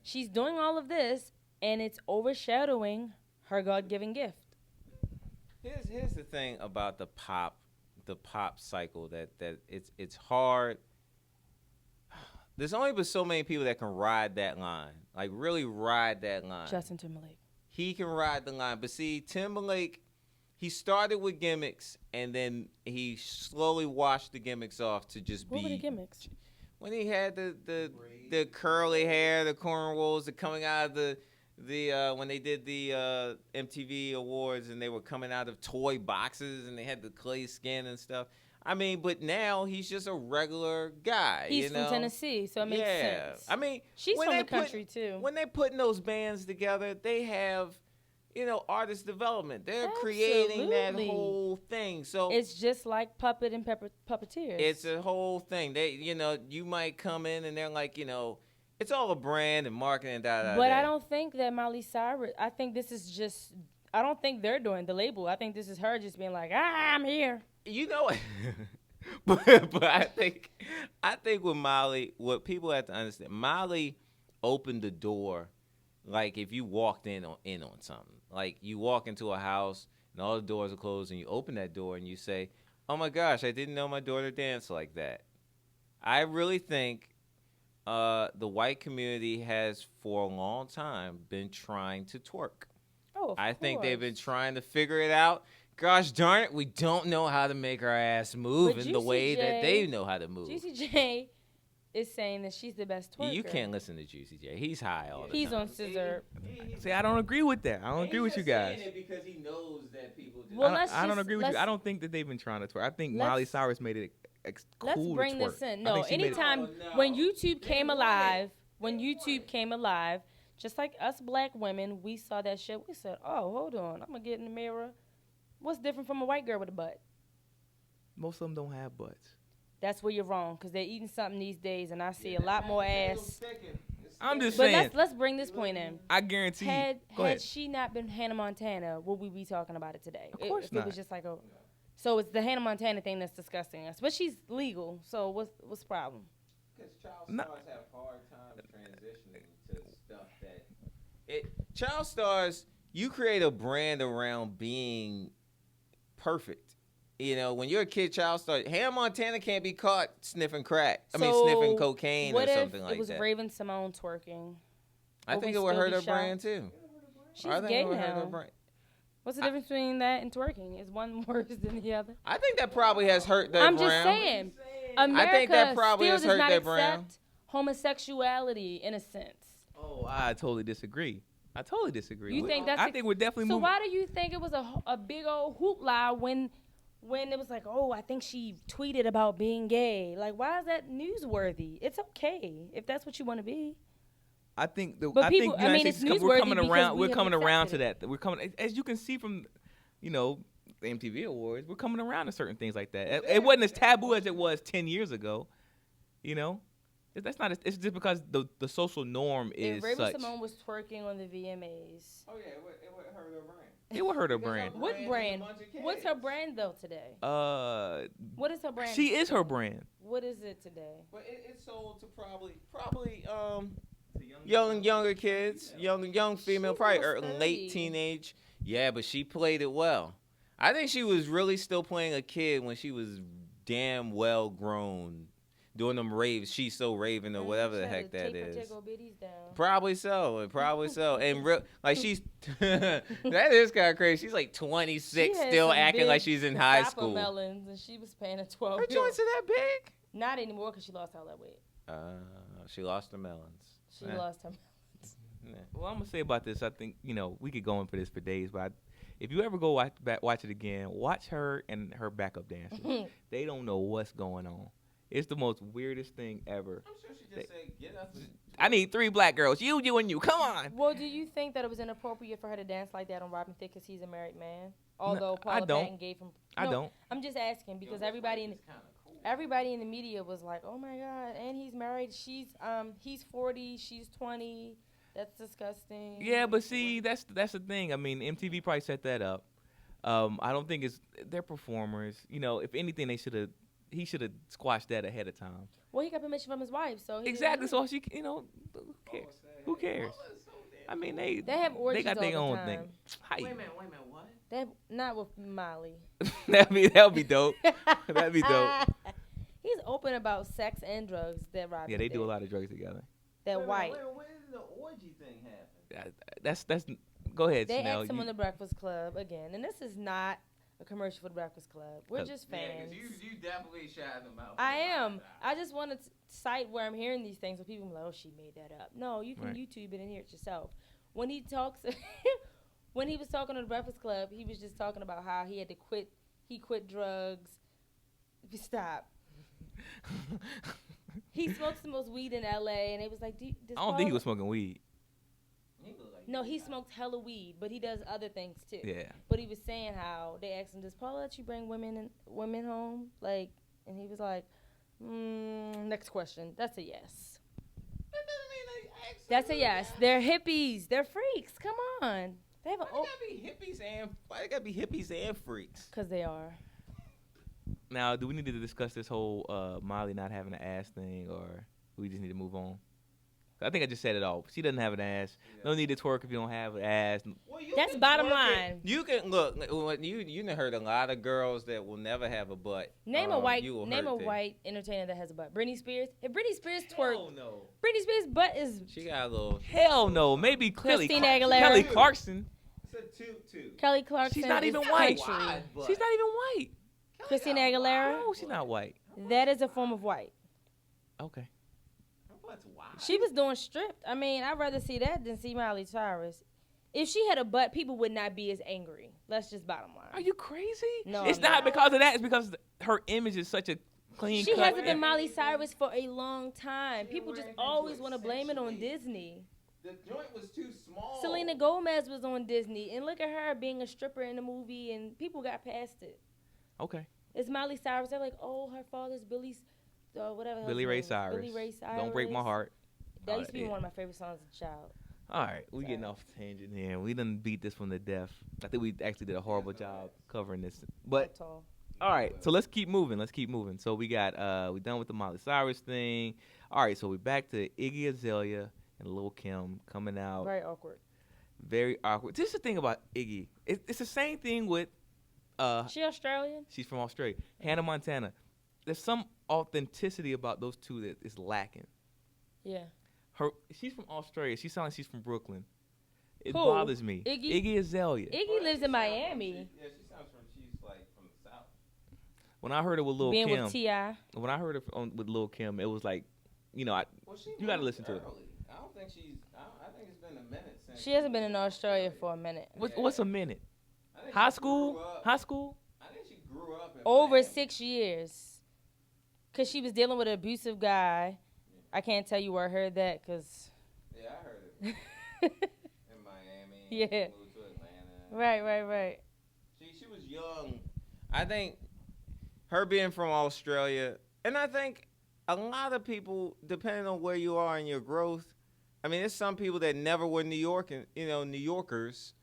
she's doing all of this and it's overshadowing her God-given gift. Here's the thing about the pop cycle that it's hard. There's only but so many people that can ride that line, like really ride that line. Justin Timberlake. He can ride the line, but see, Timberlake, he started with gimmicks and then he slowly washed the gimmicks off to just What were the gimmicks? When he had the curly hair, the cornrows, the coming out of the when they did the MTV Awards and they were coming out of toy boxes and they had the clay skin and stuff. I mean, but now he's just a regular guy. He's from Tennessee, so it makes sense. I mean, she's from the country too. When they're putting those bands together, they have, artist development. They're creating that whole thing. So it's just like puppet and puppeteers. It's a whole thing. They, you might come in and they're like, it's all a brand and marketing. But I don't think that Miley Cyrus. I think this is just. I don't think they're doing the label. I think this is her just being like, I'm here. But I think with Miley, what people have to understand, Miley opened the door. Like if you walked in on something, like you walk into a house and all the doors are closed, and you open that door and you say, "Oh my gosh, I didn't know my daughter danced like that." I really think the white community has for a long time been trying to twerk. Oh, I think they've been trying to figure it out. Gosh darn it, we don't know how to make our ass move in the way that they know how to move. Juicy J is saying that she's the best twerker. You can't listen to Juicy J. He's high all the time. He's on scissor. See, I don't agree with that. I don't agree with you guys. Saying it because he knows that people do. Well, I don't agree with you. I don't think that they've been trying to twerk. I think Miley Cyrus made it cool Let's bring to twerk. this in. No, anytime when YouTube came alive, just like us black women, we saw that shit. We said, oh, hold on. I'm going to get in the mirror. What's different from a white girl with a butt? Most of them don't have butts. That's where you're wrong, because they're eating something these days, and I see a lot more ass. I'm just saying. But let's bring this point in. I guarantee. Had she not been Hannah Montana, would we be talking about it today? Of course not. It was just like a. So it's the Hannah Montana thing that's disgusting us, but she's legal. So what's the problem? Because child stars have hard time transitioning to stuff that child stars. You create a brand around being perfect. When you're a kid child star, Hannah Montana can't be caught sniffing crack. Sniffing cocaine or something like that. What if it was Raven Simone twerking? I think it would hurt her brand too. She's gay now. What's the difference between that and twerking? Is one worse than the other? I think that probably has hurt their brand. I'm just saying. America I think that probably has hurt their brand. Accept homosexuality in a sense. Oh, I totally disagree. You think that's? I think we're definitely moving. So why do you think it was a big old hoopla when it was like, oh, I think she tweeted about being gay? Like, why is that newsworthy? It's okay if that's what you want to be. I think we're coming around to that. We're coming, as you can see from, the MTV Awards. We're coming around to certain things like that. It wasn't as taboo as it was 10 years ago. That's not. It's just because the social norm is If Raven such. Simone was twerking on the VMAs. Oh yeah, it would hurt her brand. It would hurt her brand. What brand? What's her brand though today? What is her brand? She is her brand. What is it today? But it's sold to probably younger kids, young female, probably late teenage. Yeah, but she played it well. I think she was really still playing a kid when she was damn well grown. Doing them raves, She's So Raven or whatever the heck that is. Probably so. And she's that is kind of crazy. She's like 26, still acting like she's in high school. Melons, and she was paying a 12. Her joints are that big? Not anymore because she lost all that weight. She lost her melons. She lost her melons. Yeah. Well, I'm gonna say about this. I think we could go in for this for days, but if you ever go watch it again, watch her and her backup dancers. They don't know what's going on. It's the most weirdest thing ever. I'm sure she just said, "Get up." I need 3 black girls. You, and you. Come on. Well, do you think that it was inappropriate for her to dance like that on Robin Thicke because he's a married man? Although No, Paula Patton gave him. I don't. I'm just asking because everybody in the media was like, "Oh my God!" And he's married. He's 40. She's 20. That's disgusting. Yeah, but see, that's the thing. I mean, MTV probably set that up. I don't think they're performers. If anything, he should have squashed that ahead of time. Well, he got permission from his wife, so Exactly. So she, who cares? I mean, they have orgies got their all the own time. thing. Wait a minute, what? They have, not with Molly. That'd be dope. That'd be dope. He's open about sex and drugs. That Robin. Yeah, they do a lot of drugs together. That white. Where did the orgy thing happen? That's. Go ahead, They Chanel. asked him on the Breakfast Club again, and this is not a commercial for the Breakfast Club. We're just fans. Yeah, 'cause you definitely shot them out. I am. I just want to cite where I'm hearing these things, where people are like, "Oh, she made that up." No, you can YouTube it and hear it yourself. When he talks, when he was talking on the Breakfast Club, he was just talking about how he had to quit. He quit drugs. Stop. He smokes the most weed in LA, and it was like, I don't think he was smoking weed. No, he smokes hella weed, but he does other things too. Yeah. But he was saying how they asked him, "Does Paula let you bring women home?" Like, and he was like, "Next question. That's a yes." That's a yes. They're hippies. They're freaks. Come on. They have Why they gotta be hippies and freaks? Because they are. Now, do we need to discuss this whole Molly not having an ass thing, or we just need to move on? I think I just said it all. She doesn't have an ass. No need to twerk if you don't have an ass. Well, that's bottom line. You can look. You heard a lot of girls that will never have a butt. Name a white entertainer that has a butt. Britney Spears. If Britney Spears twerk, Hell no. Britney Spears' butt is. She got a little. Hell no. Maybe Christina Aguilera. Kelly Clarkson. It's a toot. Kelly Clarkson. She's not even white. Wide, She's not even white. Christina Aguilera. No, she's not white. That is a form of white. Okay. She was doing stripped. I mean, I'd rather see that than see Miley Cyrus. If she had a butt, people would not be as angry. That's just bottom line. Are you crazy? No, it's not because of that. It's because her image is such a clean cut. She hasn't been Miley Cyrus for a long time. People just always want to blame it on Disney. The joint was too small. Selena Gomez was on Disney, and look at her being a stripper in the movie, and people got past it. Okay. It's Miley Cyrus. They're like, oh, her father's Billy Ray Cyrus. Billy Ray Cyrus. Don't break my heart. That used to be one of my favorite songs as a child. All right, we getting off tangent here. We done beat this one to death. I think we actually did a horrible job covering this. But all right, so let's keep moving. So we got we done with the Miley Cyrus thing. All right, so we back to Iggy Azalea and Lil' Kim coming out. Very awkward. Very awkward. This is the thing about Iggy. It's the same thing with. She Australian? She's from Australia. Hannah Montana. There's some authenticity about those two that is lacking. Yeah. She's from Australia. She sounds like she's from Brooklyn. It Who? bothers me. Iggy Azalea. Iggy lives in Miami. She sounds she's like from the South. When I heard it with Lil' Kim. Being with T.I. When I heard it with Lil' Kim, it was like, you got to listen to it. I don't think I think it's been a minute since. She hasn't been in Australia for a minute. What's a minute? High school? I think she grew up in over Miami. 6 years. Because she was dealing with an abusive guy. I can't tell you where I heard that because. Yeah, I heard it. In Miami. Yeah. Moved to Atlanta. Right. She was young. I think her being from Australia, and I think a lot of people, depending on where you are in your growth, I mean, there's some people that never were New Yorkers,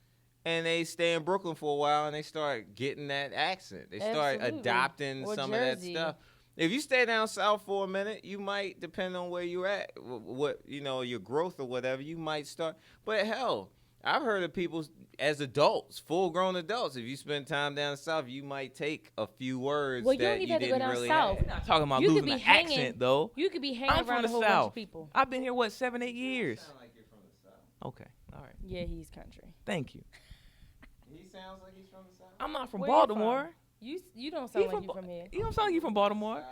and they stay in Brooklyn for a while and they start getting that accent. They start adopting some of that stuff. If you stay down south for a minute, you might, depending on where you're at, what your growth or whatever, you might start. But hell, I've heard of people as adults, full-grown adults. If you spend time down south, you might take a few words that you didn't really have. We're not talking about losing the accent, though. You could be hanging around a whole bunch of people. I've been here 7, 8 years. You sound like you're from the south. Okay, all right. Yeah, he's country. Thank you. He sounds like he's from the south. I'm not from Where Baltimore. You don't sound like you from here. You don't sound like you from Baltimore.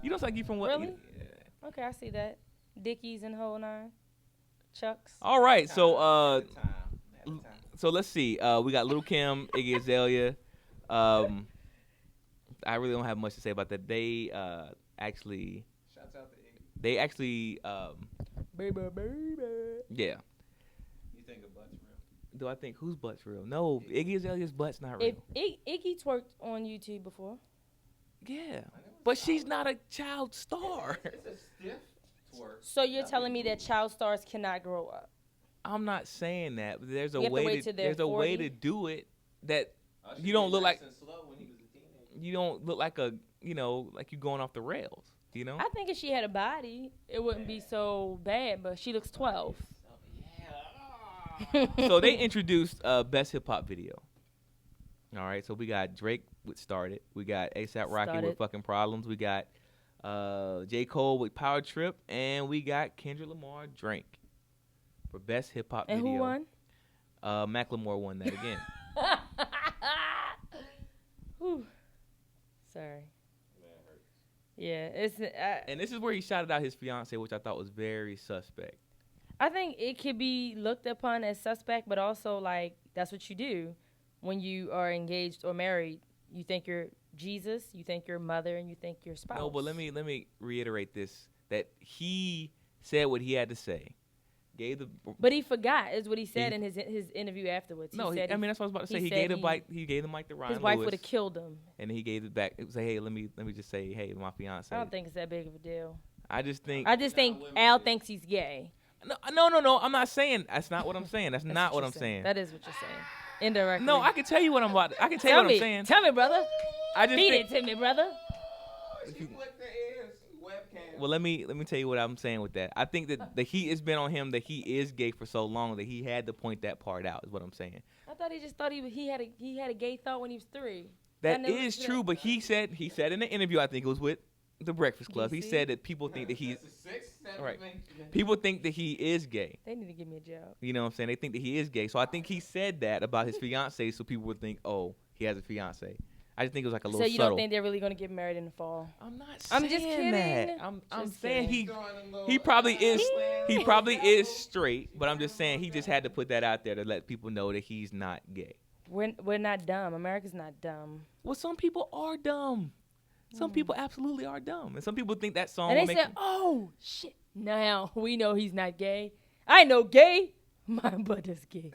You don't sound like you from what? Really? Yeah. Okay, I see that. Dickies and whole nine. Chucks. All right, so so let's see. We got Lil' Kim, Iggy Azalea. I really don't have much to say about that. They actually. Shouts out to Iggy. They actually. Baby. Yeah. You think a butt's real? Do I think whose butt's real? No, Iggy Azalea's butt's not real. Iggy twerked on YouTube before. Yeah, but she's not a child star. It's a stiff twerk. So you're telling me that child stars cannot grow up? I'm not saying that. But there's a You have to way wait to till they're there's a way 40? to do it that She you don't was look like nice and slow when he was a teenager. you don't look like a like you going off the rails. You know. I think if she had a body, it wouldn't be so bad. But she looks 12. So they introduced best hip hop video. All right, so we got Drake with Started. We got A$AP Rocky with Fucking Problems. We got J. Cole with Power Trip, and we got Kendrick Lamar Drink for best hip hop video. And who won? Macklemore won that again. Whew. Sorry. Yeah, it's. And this is where he shouted out his fiance, which I thought was very suspect. I think it could be looked upon as suspect, but also like that's what you do when you are engaged or married. You think you're Jesus, you think you're mother, and you think you're spouse. No, but let me reiterate this: that he said what he had to say. But he forgot, is what he said in his interview afterwards. No, that's what I was about to say. He gave the mic to Ryan His wife Lewis, would have killed him. And he gave it back. It was like, hey, let me just say, hey, my fiance. I don't think it's that big of a deal. I just think Al thinks he's gay. No. I'm not saying. That's not what I'm saying. That's not what I'm saying. That is what you're saying. Indirectly. No, I can tell you what I'm about. I can tell you what I'm saying. Tell me, brother. I just Feed it to me, brother. Well, let me tell you what I'm saying with that. I think that the heat has been on him that he is gay for so long that he had to point that part out. Is what I'm saying. I thought he just thought he had a gay thought when he was 3. That is true, but he said in the interview, I think it was with The Breakfast Club, he said that people think that he's right. People think that he is gay. They need to give me a job. You know what I'm saying? They think that he is gay. So I think he said that about his fiance, so people would think, oh, he has a fiance. I just think it was like a little subtle. So you don't think they're really going to get married in the fall? I'm not saying just kidding. that. I'm saying he probably is straight, but I'm just saying he just had to put that out there to let people know that he's not gay. We're not dumb. America's not dumb. Well, some people are dumb. Some people absolutely are dumb, and some people think that song. And they said, "Oh shit! Now we know he's not gay. I know gay. My brother's gay."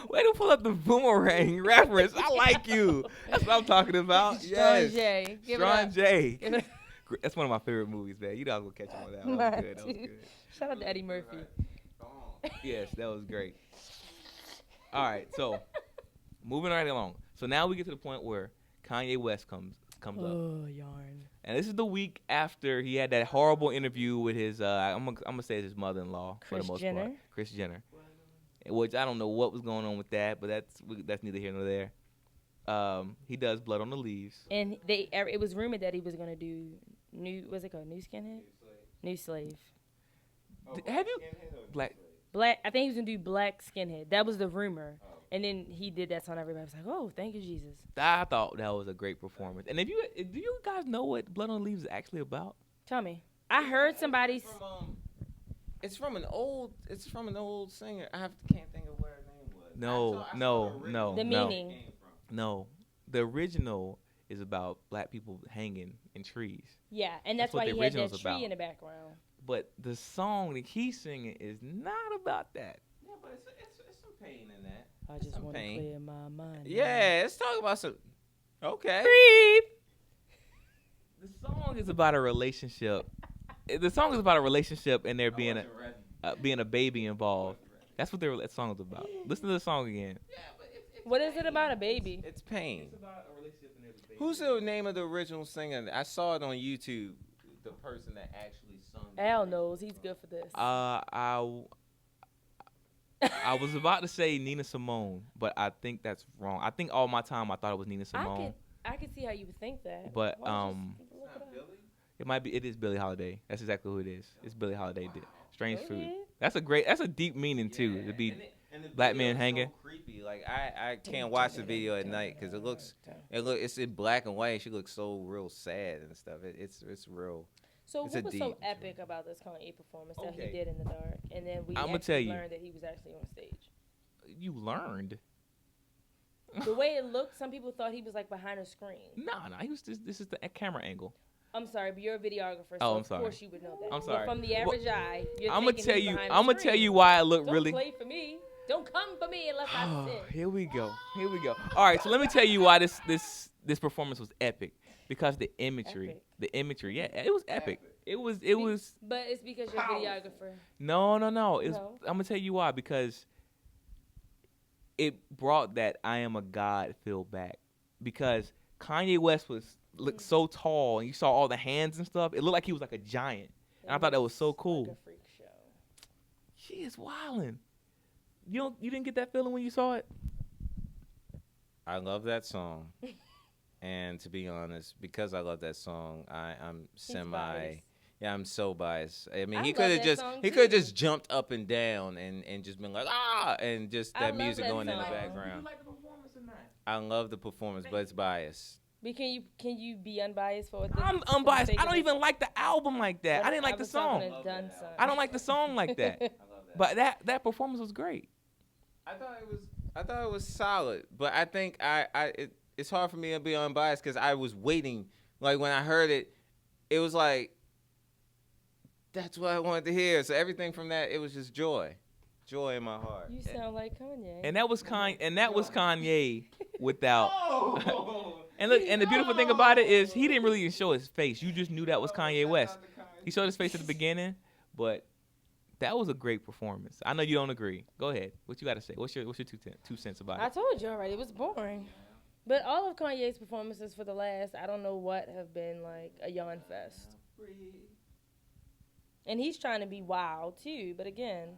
Way to pull up the Boomerang reference. I like you. That's what I'm talking about. Yes. J. Strong J. That's one of my favorite movies, man. You know I was gonna catch him on that. That was good. Shout out to Eddie Murphy. Yes, that was great. All right, so moving right along. So now we get to the point where Kanye West comes up. Oh, yarn. And this is the week after he had that horrible interview with his, I'm gonna say it's his mother-in-law for the most part, Kris Jenner, which I don't know what was going on with that, but that's neither here nor there. He does Blood on the Leaves, and it was rumored that he was gonna do New Skinhead, New Slave. Have you Black? I think he was gonna do Black Skinhead. That was the rumor. And then he did that song. Everybody was like, "Oh, thank you, Jesus." I thought that was a great performance. And do you guys know what Blood on the Leaves is actually about? Tell me. I heard somebody. It's from an old singer. Can't think of where her name was. No. The meaning. No, the original is about black people hanging in trees. Yeah, and that's why he had that tree in the background. But the song that he's singing is not about that. Yeah, but it's some pain in that. I just want to clear my mind. Yeah, let's talk about some. Okay. Creep. The song is about a relationship. The song is about a relationship and there being a baby involved. That's what that song is about. Listen to the song again. What is it about a baby? It's pain. It's about a relationship and there's a baby. Who's the name of the original singer? I saw it on YouTube. The person that actually sung. Al knows. He's good for this. I was about to say Nina Simone, but I think that's wrong. I think all my time I thought it was Nina Simone. I can see how you would think that. But It's not Billy? it might be. It is Billie Holiday. That's exactly who it is. It's Billie Holiday. Strange Fruit. Really? That's a deep meaning too. To be and the black video man is hanging. So creepy. Like I can't watch the video at night because it's in black and white. She looks so real sad and stuff. It's real. So It's what a was so deep- epic about this Kanye performance that Okay. he did in the dark, and then we I'ma actually tell you. learned that he was actually on stage? You learned. The way it looked, some people thought he was like behind a screen. No. He was just. This is the camera angle. I'm sorry, but you're a videographer, so Oh, I'm of sorry. course you would know that. I'm But sorry. from the average eye, you're I'm gonna thinking tell he's you. behind a I'm gonna tell screen. you why I look Don't really. play for me. Don't come for me unless I Oh, sit. here we go. All right, so let me tell you why this performance was epic. Because the imagery, yeah, it was epic. It was. But it's because you're a videographer. No. No. I'm gonna tell you why. Because it brought that "I am a God" feel back. Because Kanye West looked so tall, and you saw all the hands and stuff. It looked like he was like a giant, and I thought that was so cool. Like a freak show. She is wildin'. You didn't get that feeling when you saw it? I love that song. And to be honest, because I love that song, I'm biased. I'm so biased. I mean, I he love could have that just song, he could have too. just jumped up and down and just been like and just I that love music that going in the song. background. like the performance or not? I love the performance, but it's biased. But can you be unbiased for this? I'm unbiased. I don't even like the album like that. I didn't like the song. I don't like the song like that. But that performance was great. I thought it was solid, but I think it's hard for me to be unbiased because I was waiting. Like when I heard it, it was like that's what I wanted to hear. So everything from that, it was just joy in my heart. You sound like Kanye. And that was Kanye without. And look, and the beautiful thing about it is he didn't really even show his face. You just knew that was Kanye West. He showed his face at the beginning, but that was a great performance. I know you don't agree. Go ahead. What you got to say? What's your 2 cents about I it? told you already. It was boring. But all of Kanye's performances for the last, I don't know what, have been like a yawn fest. And he's trying to be wild too, but again.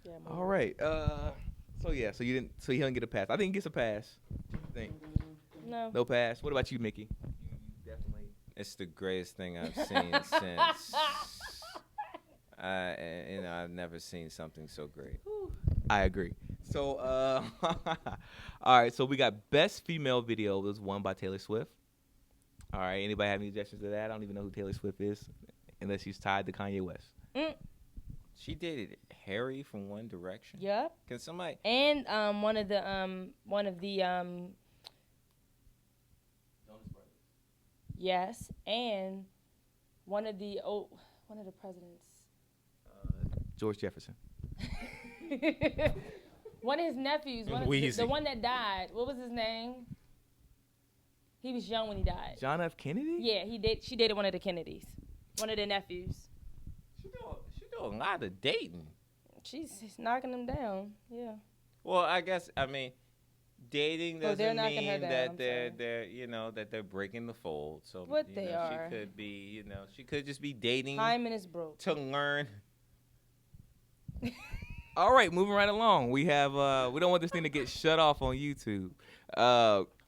Yeah, All right. So he didn't get a pass. I think he gets a pass. What do you think? No. No pass. What about you, Mickey? Definitely. It's the greatest thing I've seen since. I've never seen something so great. I agree. So, all right. So we got best female video was won by Taylor Swift. All right. Anybody have any suggestions to that? I don't even know who Taylor Swift is, unless she's tied to Kanye West. She dated Harry from One Direction. Yep. Can somebody? And one of the yes, and one of the presidents. George Jefferson. One of his nephews, the one that died. What was his name? He was young when he died. John F. Kennedy? Yeah, she dated one of the Kennedys, one of their nephews. She do a lot of dating. She's knocking them down. Yeah. Well, I mean, dating Oh, they're doesn't knocking her mean down, that I'm they're breaking the fold. So What they are. She could be, she could just be dating Hyman is broke. to learn. All right, moving right along. We have we don't want this thing to get shut off on YouTube.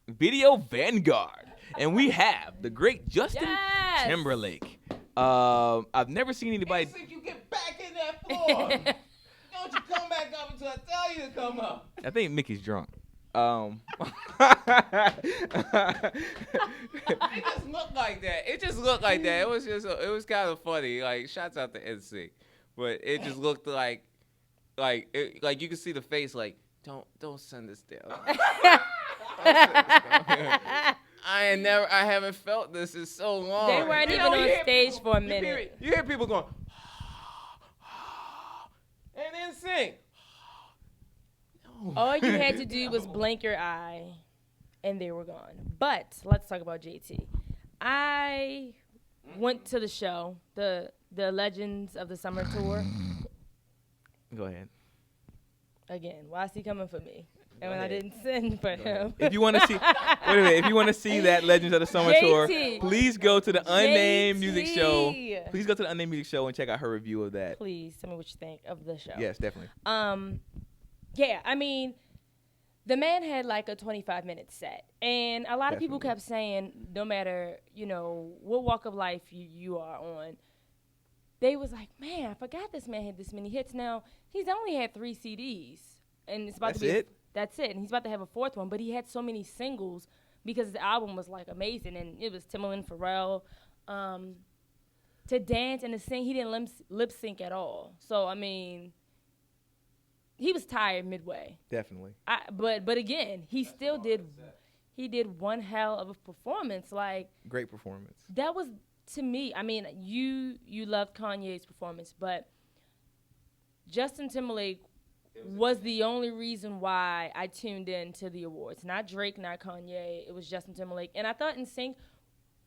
Video Vanguard, and we have the great Justin Yes! Timberlake. I've never seen anybody. You get back in that floor. Don't you come back up until I tell you to come up. I think Mickey's drunk. It just looked like that. It was kind of funny. Like, shouts out to NSYNC, but it just looked like you could see the face. Like, don't send this down. I haven't felt this in so long. They weren't even on stage for a minute. You hear people going, and then sing. All you had to do was blink your eye. and they were gone. But let's talk about JT. I went to the show, the Legends of the Summer Tour. Go ahead. Again, why is he coming for me? And when I didn't send for him. If you want to see, wait a minute. If you want to see that Legends of the Summer Tour, please go to the Unnamed Music Show. Please go to the Unnamed Music Show and check out her review of that. Please tell me what you think of the show. Yes, definitely. Yeah, I mean, the man had like a 25-minute set, and a lot of people kept saying, no matter what walk of life you are on, they was like, man, I forgot this man had this many hits. Now he's only had 3 CDs, and it's about to be it. That's it. And he's about to have a 4th one, but he had so many singles because his album was like amazing, and it was Timbaland, Pharrell. To dance and to sing, he didn't lip sync at all. So I mean, he was tired midway. Definitely. But again, he still did. He did one hell of a performance. Like, great performance. That was, to me. I mean, you loved Kanye's performance, but Justin Timberlake was the only reason why I tuned in to the awards. Not Drake, not Kanye. It was Justin Timberlake. And I thought NSYNC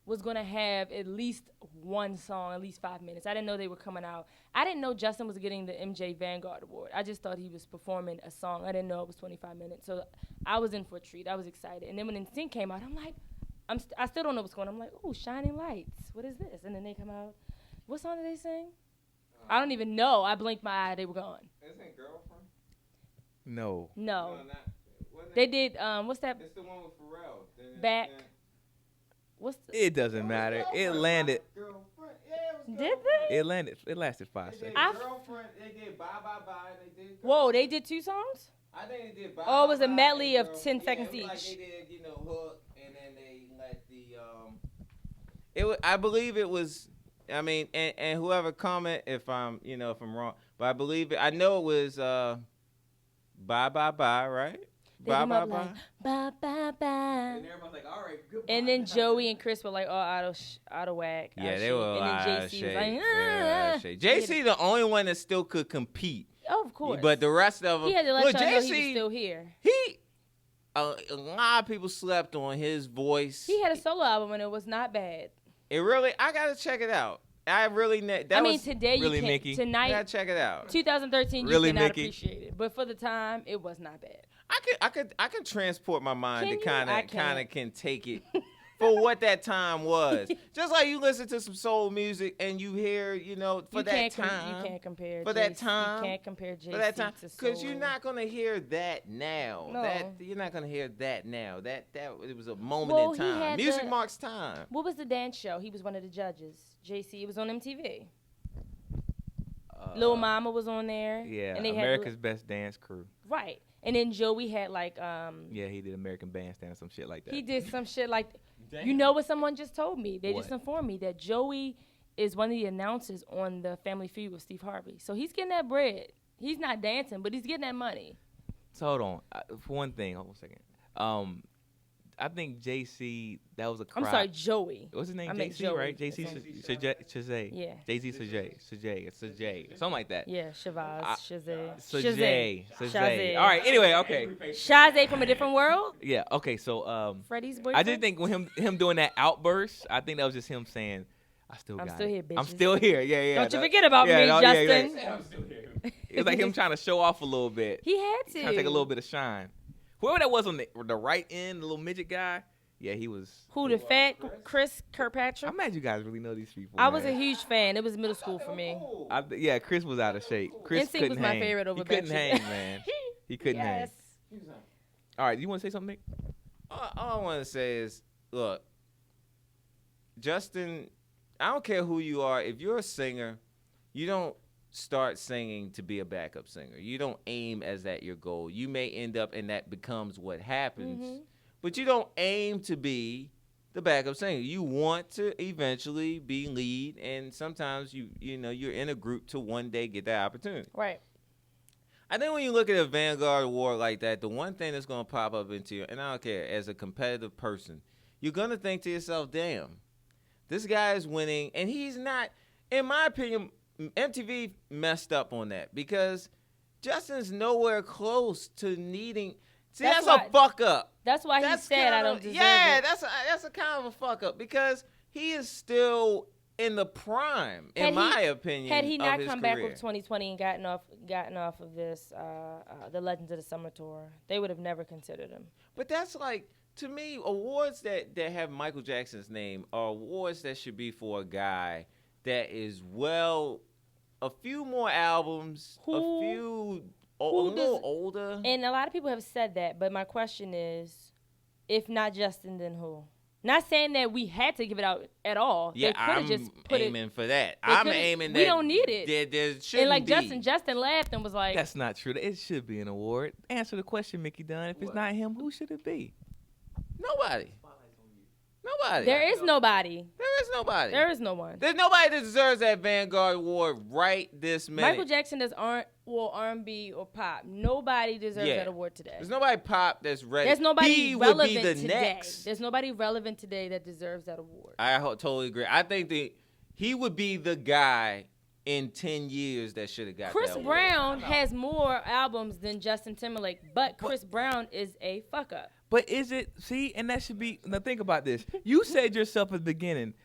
was going to have at least one song, at least 5 minutes. I didn't know they were coming out. I didn't know Justin was getting the MJ Vanguard Award. I just thought he was performing a song. I didn't know it was 25 minutes. So I was in for a treat. I was excited. And then when NSYNC came out, I'm like, I still don't know what's going on. I'm like, ooh, Shining Lights. What is this? And then they come out. What song did they sing? I don't even know. I blinked my eye. They were gone. Isn't it Girlfriend? No. They did, what's that? It's the one with Pharrell. Back. What's It doesn't matter. It landed. Did they? It landed. It lasted 5 seconds. Girlfriend, they did Bye Bye Bye. They did. Whoa, they did 2 songs? I think they did Bye Oh, it was Bye a medley Bye of 10 seconds it was each. Like they did, Hook, and then they let the It was, I believe it was. I mean, and whoever comment if I'm wrong, but I believe it. I know it was Bye Bye Bye, right? They Bye come Bye up Bye. like, bye bye bye. And everyone's like, all right, goodbye. And then Joey and Chris were like all out of whack. Yeah, they were And then JC was like, JC the only one that still could compete. Oh, of course. But the rest of them, he had to let y'all know he was JC, still here. A lot of people slept on his voice. He had a solo album and it was not bad. It really, I gotta check it out. I really, that I mean, was today really you can't. Mickey. Tonight, I gotta check it out. 2013, Really, you cannot Mickey? appreciate it. But for the time, it was not bad. I could transport my mind Can to you? I kind can't. of can take it for what that time was. Just like you listen to some soul music and you hear, for that time. You can't compare. For that time. You can't compare JC For that time, to soul. because you're not gonna hear that now. No. You're not gonna hear that now. That it was a moment Well, in he time. had Music marks time. What was the dance show? He was one of the judges. JC. It was on MTV. Lil Mama was on there. Yeah, and they America's Best Dance Crew. Right. And then Joey had like Yeah, he did American Bandstand or some shit like that. he did some shit like you know what someone just told me? They What? just informed me that Joey is one of the announcers on the Family Feud with Steve Harvey. So he's getting that bread. He's not dancing, but he's getting that money. So hold on. For one thing, hold on a second. I think JC, that was a crowd. I'm sorry, Joey. What's his name? I meant JC, Joey. right? JC Shazay. Yeah. JC Shazay. Something like that. Yeah, Shavaz, Shazay. Shazay. All right, anyway, okay. Shazay from a different world? Yeah, okay, so Freddie's boyfriend? I just think when him doing that outburst, I think that was just him saying, I'm still here, bitches. I'm still here. Yeah. Don't you forget about me, Justin. I'm still here. It's like him trying to show off a little bit. He had to. Trying to take a little bit of shine. Whoever that was on the right end, the little midget guy, yeah, he was. Who, the fat Chris Kirkpatrick? I'm mad you guys really know these people. I was a huge fan. It was middle school for me. Yeah, Chris was out of shape. Chris NSYNC couldn't was hang. my favorite over He couldn't Backstreet. hang, man. He couldn't hang. All right, you want to say something, Nick? All I want to say is, look, Justin, I don't care who you are. If you're a singer, you don't start singing to be a backup singer. You don't aim as that your goal. You may end up and that becomes what happens, but you don't aim to be the backup singer. You want to eventually be lead, and sometimes you're in a group to one day get that opportunity. Right. I think when you look at a Vanguard Award like that, the one thing that's going to pop up into you, and I don't care, as a competitive person, you're going to think to yourself, damn, this guy is winning, and he's not, in my opinion, MTV messed up on that because Justin's nowhere close to needing. See, that's a fuck up. That's why he said I don't deserve it. That's a kind of a fuck up because he is still in the prime, in my opinion. Had he not of his come career. back with 2020 and gotten off of this, the Legends of the Summer tour, they would have never considered him. But that's like, to me, awards that have Michael Jackson's name are awards that should be for a guy that is a few more albums, a little older. And a lot of people have said that, but my question is, if not Justin, then who? Not saying that we had to give it out at all. Yeah, I'm just aiming for that. I'm aiming that. We don't need it. There shouldn't and like be. Justin laughed and was like, That's not true. It should be an award. Answer the question, Mickey Dunn. If it's not him, who should it be? Nobody. there is nobody. There is nobody. There is no one. There's nobody that deserves that Vanguard Award right this minute. Michael Jackson does R&B or pop. Nobody deserves that award today. There's nobody pop that's ready. There's nobody relevant would be the today. Next. There's nobody relevant today that deserves that award. I totally agree. I think that he would be the guy in 10 years that should have got Chris that award. Brown has more albums than Justin Timberlake, but Chris Brown is a fuck up. But is it, and that should be, now think about this. You said yourself at the beginning,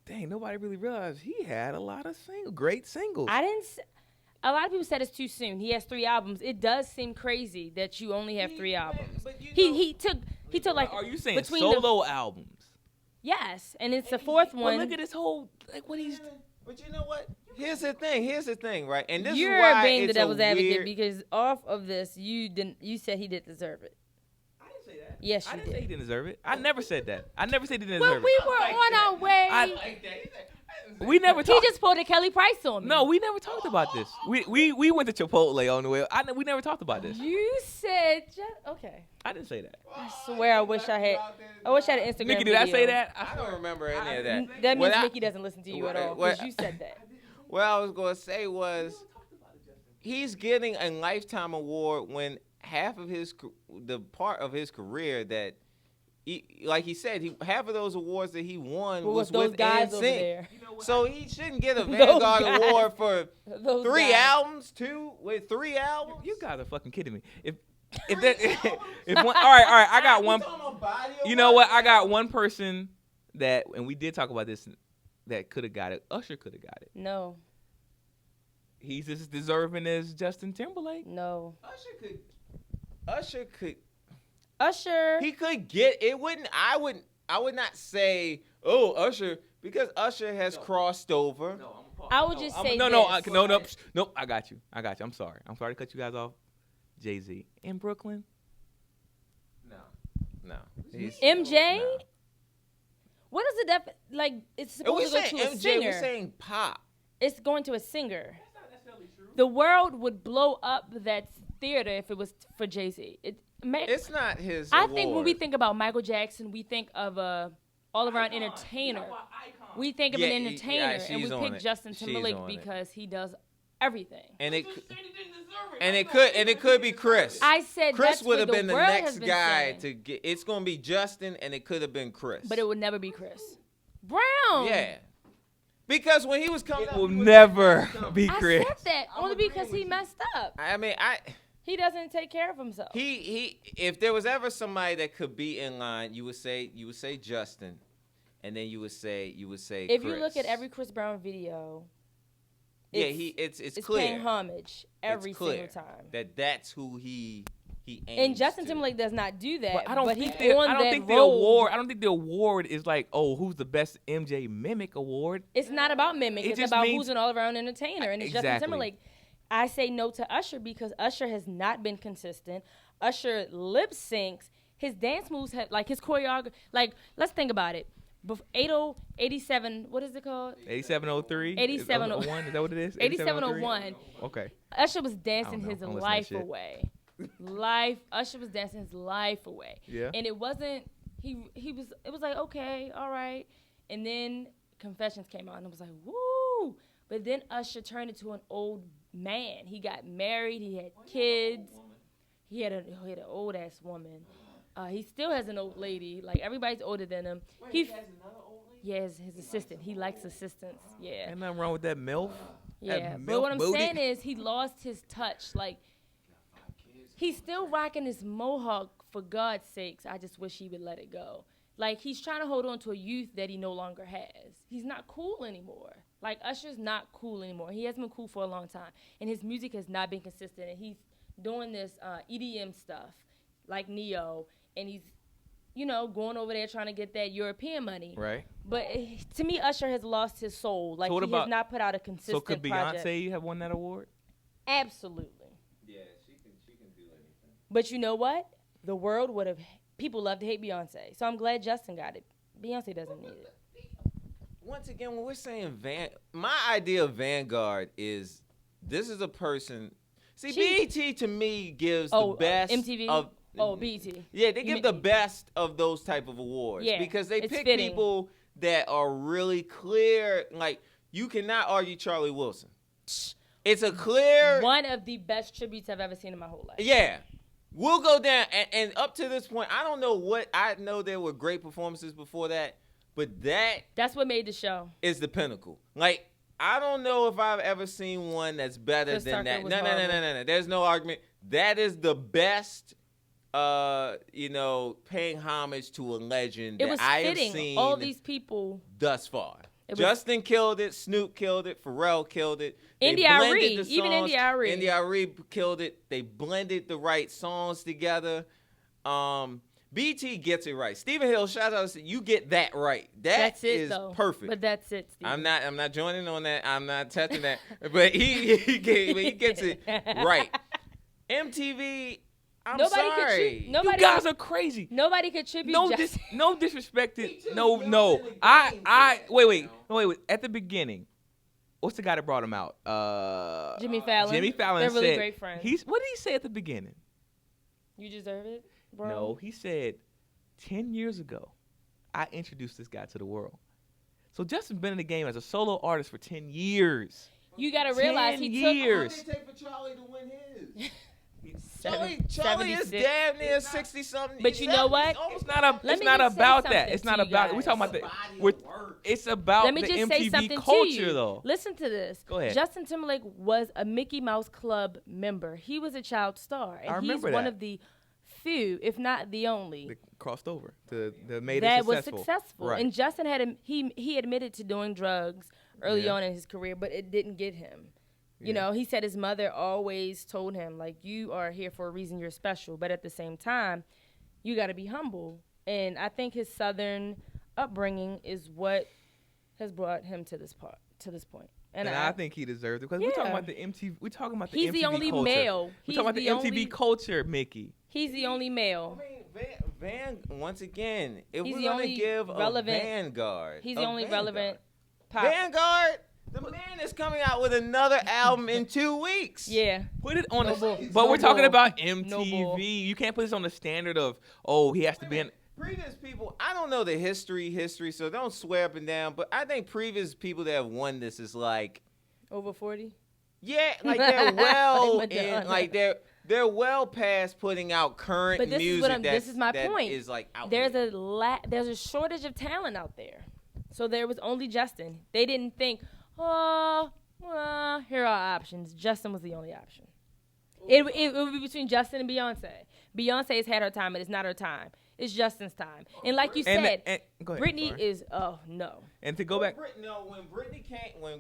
dang, nobody really realized he had a lot of great singles. A lot of people said it's too soon. He has 3 albums. It does seem crazy that you only have 3 albums. But He took like, are you saying between solo albums? Yes, and it's the 4th one. Well, look at this whole, like what he's. But you know what? Here's the thing, right? And this You're is why being the it's devil's a advocate weird... because off of this, you said he didn't deserve it. I didn't say that. Yes, I you didn't say he did. didn't deserve it. I never said that. I never said he didn't Well, deserve we it. were on our way. We never He talked. just pulled a Kelly Price on me. No, we never talked about this. We went to Chipotle on the way. We never talked about this. You said okay. I didn't say that. I swear, I wish I had an Instagram. Mickey, did I say video. that? I don't remember any of that. That means What Mickey doesn't listen to you at all because you said that. What I was going to say was he's getting a Lifetime Award when half of the part of his career that, like he said, half of those awards that he won was those with guys over NSYNC. there. So he shouldn't get a Vanguard Award for Those 3 guys. albums, with 3 albums. You guys are fucking kidding me. If one, all right, I got one. You know what? I got one person that, and we did talk about this, that could have got it. Usher could have got it. No. He's as deserving as Justin Timberlake. No. Usher. He could get it. I would not say, oh, Usher, because Usher has crossed over. I would just say no. I got you. I'm sorry to cut you guys off. Jay-Z in Brooklyn. No. MJ. No. What is it like? It's supposed to go to a MJ, singer. we're saying pop. It's going to a singer. That's not necessarily true. The world would blow up that theater if it was for Jay-Z. It's not his I award. think when we think about Michael Jackson, we think of a all-around entertainer. We think of an entertainer, and we pick Justin Timberlake because he does everything. And it could be Chris. I said Chris would have been the next been guy saying. to get. It's gonna be Justin, and it could have been Chris. But it would never be Chris Brown. Yeah. Because when he was coming it up, will never be Chris. I said that only because he messed up. I mean, he doesn't take care of himself. He if there was ever somebody that could be in line, you would say Justin, and then you would say if Chris. you look at every Chris Brown video, it's clear. Paying homage every single time. That's who he aims and Justin to. Timberlake does not do that. But I don't think the award is like, oh, who's the best MJ mimic award. It's not about mimic. It's about who's an all-around entertainer, and it's Justin Timberlake. I say no to Usher because Usher has not been consistent. Usher lip syncs. His dance moves have, like his choreography. Like, let's think about it. 87, what is it called? 8703? 8701. Is that what it is? 8701. Okay. Usher was dancing his I'm life listening to away. Usher was dancing his life away. Yeah. And it wasn't, it was like, okay, all right. And then Confessions came out and it was like, woo. But then Usher turned into an old man. He got married. He had kids. He had an old ass woman. He still has an old lady. Like everybody's older than him. He has another old lady? Yeah, his assistant. He likes assistants. Yeah. Ain't nothing wrong with that MILF. Yeah. But what I'm saying is he lost his touch. Like he's still rocking his mohawk for God's sakes, I just wish he would let it go. Like, he's trying to hold on to a youth that he no longer has. He's not cool anymore. Like, Usher's not cool anymore. He hasn't been cool for a long time. And his music has not been consistent. And he's doing this EDM stuff like Neo. And he's, going over there trying to get that European money. Right. But to me, Usher has lost his soul. Like, he has not put out a consistent project. So could Beyonce have won that award? Absolutely. Yeah, she can do anything. But you know what? The world would have... People love to hate Beyonce. So I'm glad Justin got it. Beyonce doesn't need it. Once again, when we're saying my idea of Vanguard is this is a person. See, BET to me gives the best MTV? of. BET. Yeah, they give the best of those type of awards. Yeah, because they pick fitting. people that are really clear. Like, you cannot argue Charlie Wilson. It's a clear. One of the best tributes I've ever seen in my whole life. Yeah. We'll go down, and up to this point, I don't know what, I know there were great performances before that, but that's what made the show. Is the pinnacle. Like, I don't know if I've ever seen one that's better than that. No. There's no argument. That is the best, paying homage to a legend that I have seen. All these people thus far. Justin killed it. Snoop killed it. Pharrell killed it. India Arie. Even India Arie. India Arie killed it. They blended the right songs together. BT gets it right. Stephen Hill, shout out to you. Get that right. That's it, though. Perfect. But that's it, Stephen. I'm not joining on that. I'm not touching that. But he gets it right. MTV. Nobody sorry. You guys are crazy. Nobody could tribute. No disrespect. No. Wait. At the beginning, what's the guy that brought him out? Jimmy Fallon. Jimmy Fallon They're really said, great friends. What did he say at the beginning? You deserve it, bro. No, he said 10 years ago, I introduced this guy to the world. So Justin's been in the game as a solo artist for 10 years. You got to realize he took years. How long did it take for Charlie to win his? Charlie is damn near 60-something. But you know what? It's not about that. It's not about it. We're talking about it's about the MTV culture, though. Listen to this. Go ahead. Justin Timberlake was a Mickey Mouse Club member. He was a child star. And I remember he's one of the few, if not the only, that crossed over to made that it successful. Was successful. Right. And Justin he admitted to doing drugs early on in his career, but it didn't get him. You know, he said his mother always told him, like, you are here for a reason, you're special. But at the same time, you got to be humble. And I think his Southern upbringing is what has brought him to this point. And I think he deserves it because we're talking about the MTV. We're talking about the He's MTV the only culture. male. We're talking about the MTV culture, Mickey. He's the only male. I mean, once again, if he's we're going to give a Vanguard. He's the only relevant pop. Vanguard? The man is coming out with another album in 2 weeks. Yeah. Put it on but we're talking about MTV. You can't put this on the standard of, he has to be in. Previous people, I don't know the history, so don't swear up and down, but I think previous people that have won this is like over 40? Yeah, like they're well in, like they're well past putting out current music. This is my point. Is like out there's a shortage of talent out there. So there was only Justin. They didn't think, here are our options. Justin was the only option. It would be between Justin and Beyonce. Beyonce's had her time, and it's not her time. It's Justin's time. And like you said, go ahead, Britney is, no. And to go back. When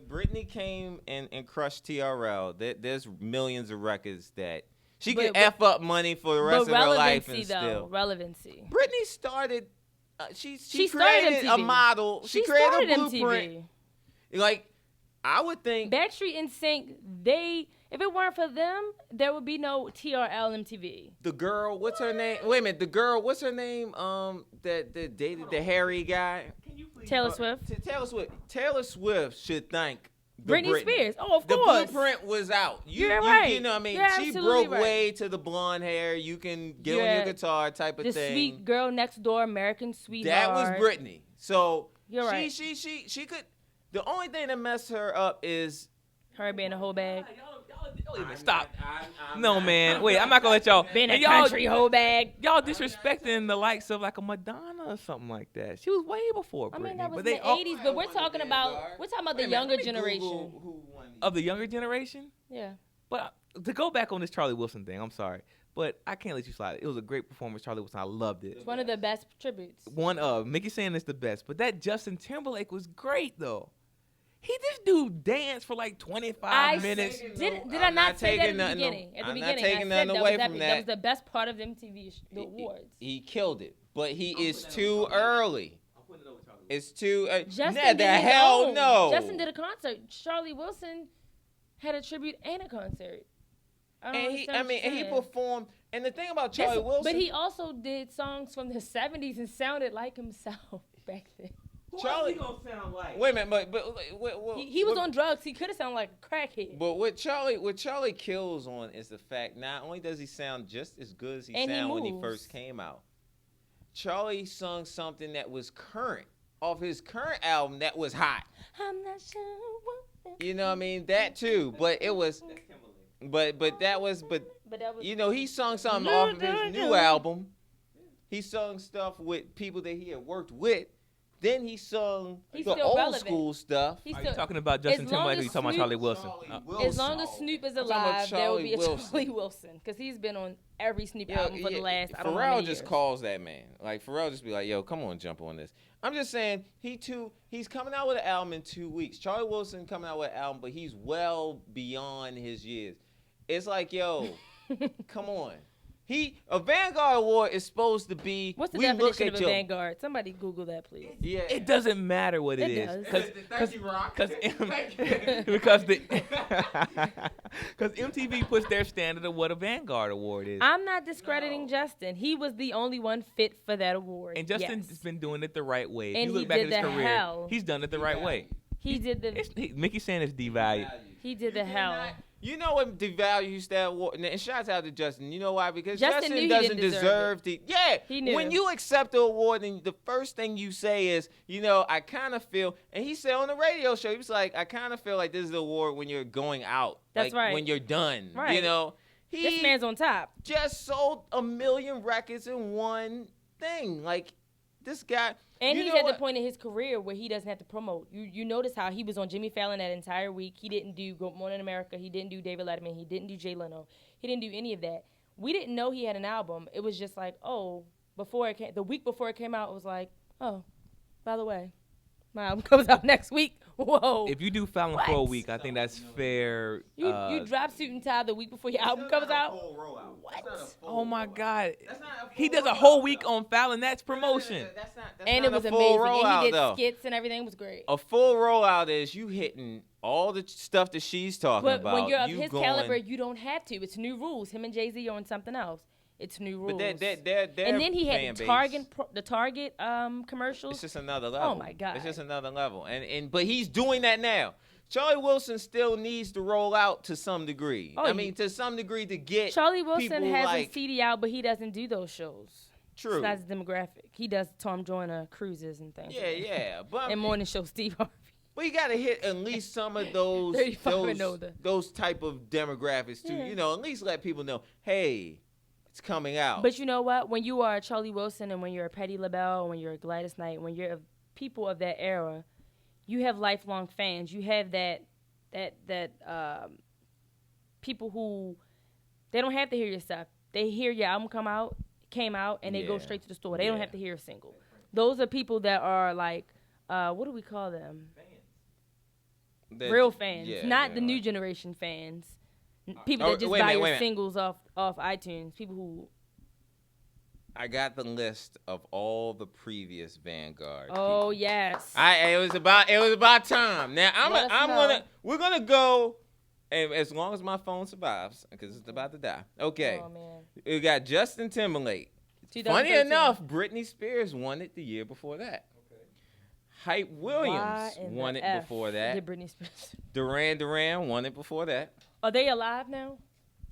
Britney came and crushed TRL, there's millions of records that she could F up money for the rest of her life and still. Relevancy. Britney started, she created a model. She created a blueprint. MTV. Like, I would think Backstreet NSYNC, if it weren't for them, there would be no TRL MTV. The girl, what's her name? Wait a minute, the girl, what's her name? That dated the hairy guy. Can you please? Taylor Swift. Taylor Swift should thank Britney Spears. Oh, of course. The blueprint was out. You're right. You know what I mean? You're she broke way to the blonde hair. You can get on your guitar type of thing. The sweet girl next door, American Sweetheart. That was Britney. So you're right. She could. The only thing that messed her up is her being a whole bag. Y'all even stop. No, man. Wait, I'm not gonna let y'all. Being a country whole bag. Y'all disrespecting the likes of like a Madonna or something like that. She was way before Britney. I mean, that was in the 80s, but we're talking about the younger generation. Of the younger generation? Yeah. But to go back on this Charlie Wilson thing, I'm sorry, but I can't let you slide. It was a great performance, Charlie Wilson. I loved it. It's one of the best tributes. One of Mickey saying it's the best, but that Justin Timberlake was great though. This dude danced for like 25 minutes. Did I not say that at the beginning? I'm not taking nothing away from that. That was the best part of MTV awards. He killed it, but he is too early. It's too. Justin the hell no. Justin did a concert. Charlie Wilson had a tribute and a concert. And he performed. And the thing about Charlie Wilson, but he also did songs from the 70s and sounded like himself back then. Charlie gonna sound like? Wait a minute, but he was on drugs. He could have sounded like a crackhead. But what Charlie kills on is the fact not only does he sound just as good as he sounded when he first came out, Charlie sung something that was current off his current album that was hot. I'm not sure what. You know what I mean? That too, but it was. But that was you know, he sung something off of his new album. He sung stuff with people that he had worked with. Then he sung the old school stuff. Are you talking about Justin Timberlake or are you talking about Charlie Wilson? As long as Snoop is alive, there will be a Charlie Wilson. Because he's been on every Snoop album for the last, I don't know how many years. Pharrell just calls that man. Like, Pharrell just be like, yo, come on, jump on this. I'm just saying, he's coming out with an album in 2 weeks. Charlie Wilson coming out with an album, but he's well beyond his years. It's like, yo, come on. A Vanguard Award is supposed to be. What's the definition of a Vanguard? Somebody Google that, please. Yeah, it doesn't matter what it is. Because MTV puts their standard of what a Vanguard Award is. I'm not discrediting Justin. He was the only one fit for that award. And Justin's been doing it the right way. And if you look back at his career, he's done it the right way. He did the. Mickey saying it's devalued. He did the hell. You know what devalues that award? And shouts out to Justin. You know why? Because Justin doesn't deserve the. Yeah, he knew. When you accept the award, and the first thing you say is, you know, I kind of feel. And he said on the radio show, he was like, I kind of feel like this is the award when you're going out. That's like, right. When you're done. Right. You know. This man's on top. Just sold 1 million records in one thing. Like, this guy. And he's at the point in his career where he doesn't have to promote. You notice how he was on Jimmy Fallon that entire week. He didn't do Good Morning America. He didn't do David Letterman. He didn't do Jay Leno. He didn't do any of that. We didn't know he had an album. It was just like, the week before it came out, it was like, oh, by the way, my album comes out next week. Whoa. If you do Fallon for a week, I think that's fair. You drop Suit and Tie the week before your album comes out? What? Oh, my God. He does a whole week on Fallon. That's promotion. And it was amazing. And he did skits and everything. It was great. A full rollout is you hitting all the stuff that she's talking about. But when you're of his caliber, you don't have to. It's new rules. Him and Jay-Z are on something else. It's new rules. But they're and then he had the Target commercials. It's just another level. Oh my God! It's just another level. But he's doing that now. Charlie Wilson still needs to roll out to some degree. I mean, to some degree to get Charlie Wilson has like, a CD out, but he doesn't do those shows. True. It's not his demographic. He does Tom Joyner cruises and things. Yeah. But and morning show Steve Harvey. But you got to hit at least some of those those type of demographics too. Yeah. You know, at least let people know, hey, it's coming out. But you know what? When you are a Charlie Wilson and when you're a Patti LaBelle, when you're a Gladys Knight, when you're people of that era, you have lifelong fans. You have that people who they don't have to hear your stuff. They hear your album came out, and they go straight to the store. They don't have to hear a single. Those are people that are like, what do we call them? Fans. Real fans, not the new generation fans. People that just buy your singles off iTunes. People who. I got the list of all the previous Vanguard. Oh people. Yes. It was about time. Now we're gonna go, and as long as my phone survives, because it's about to die. Okay. Oh man. We got Justin Timberlake. Funny enough, Britney Spears won it the year before that. Hype Williams won it before that. Did Britney Spears. Duran won it before that. Are they alive now?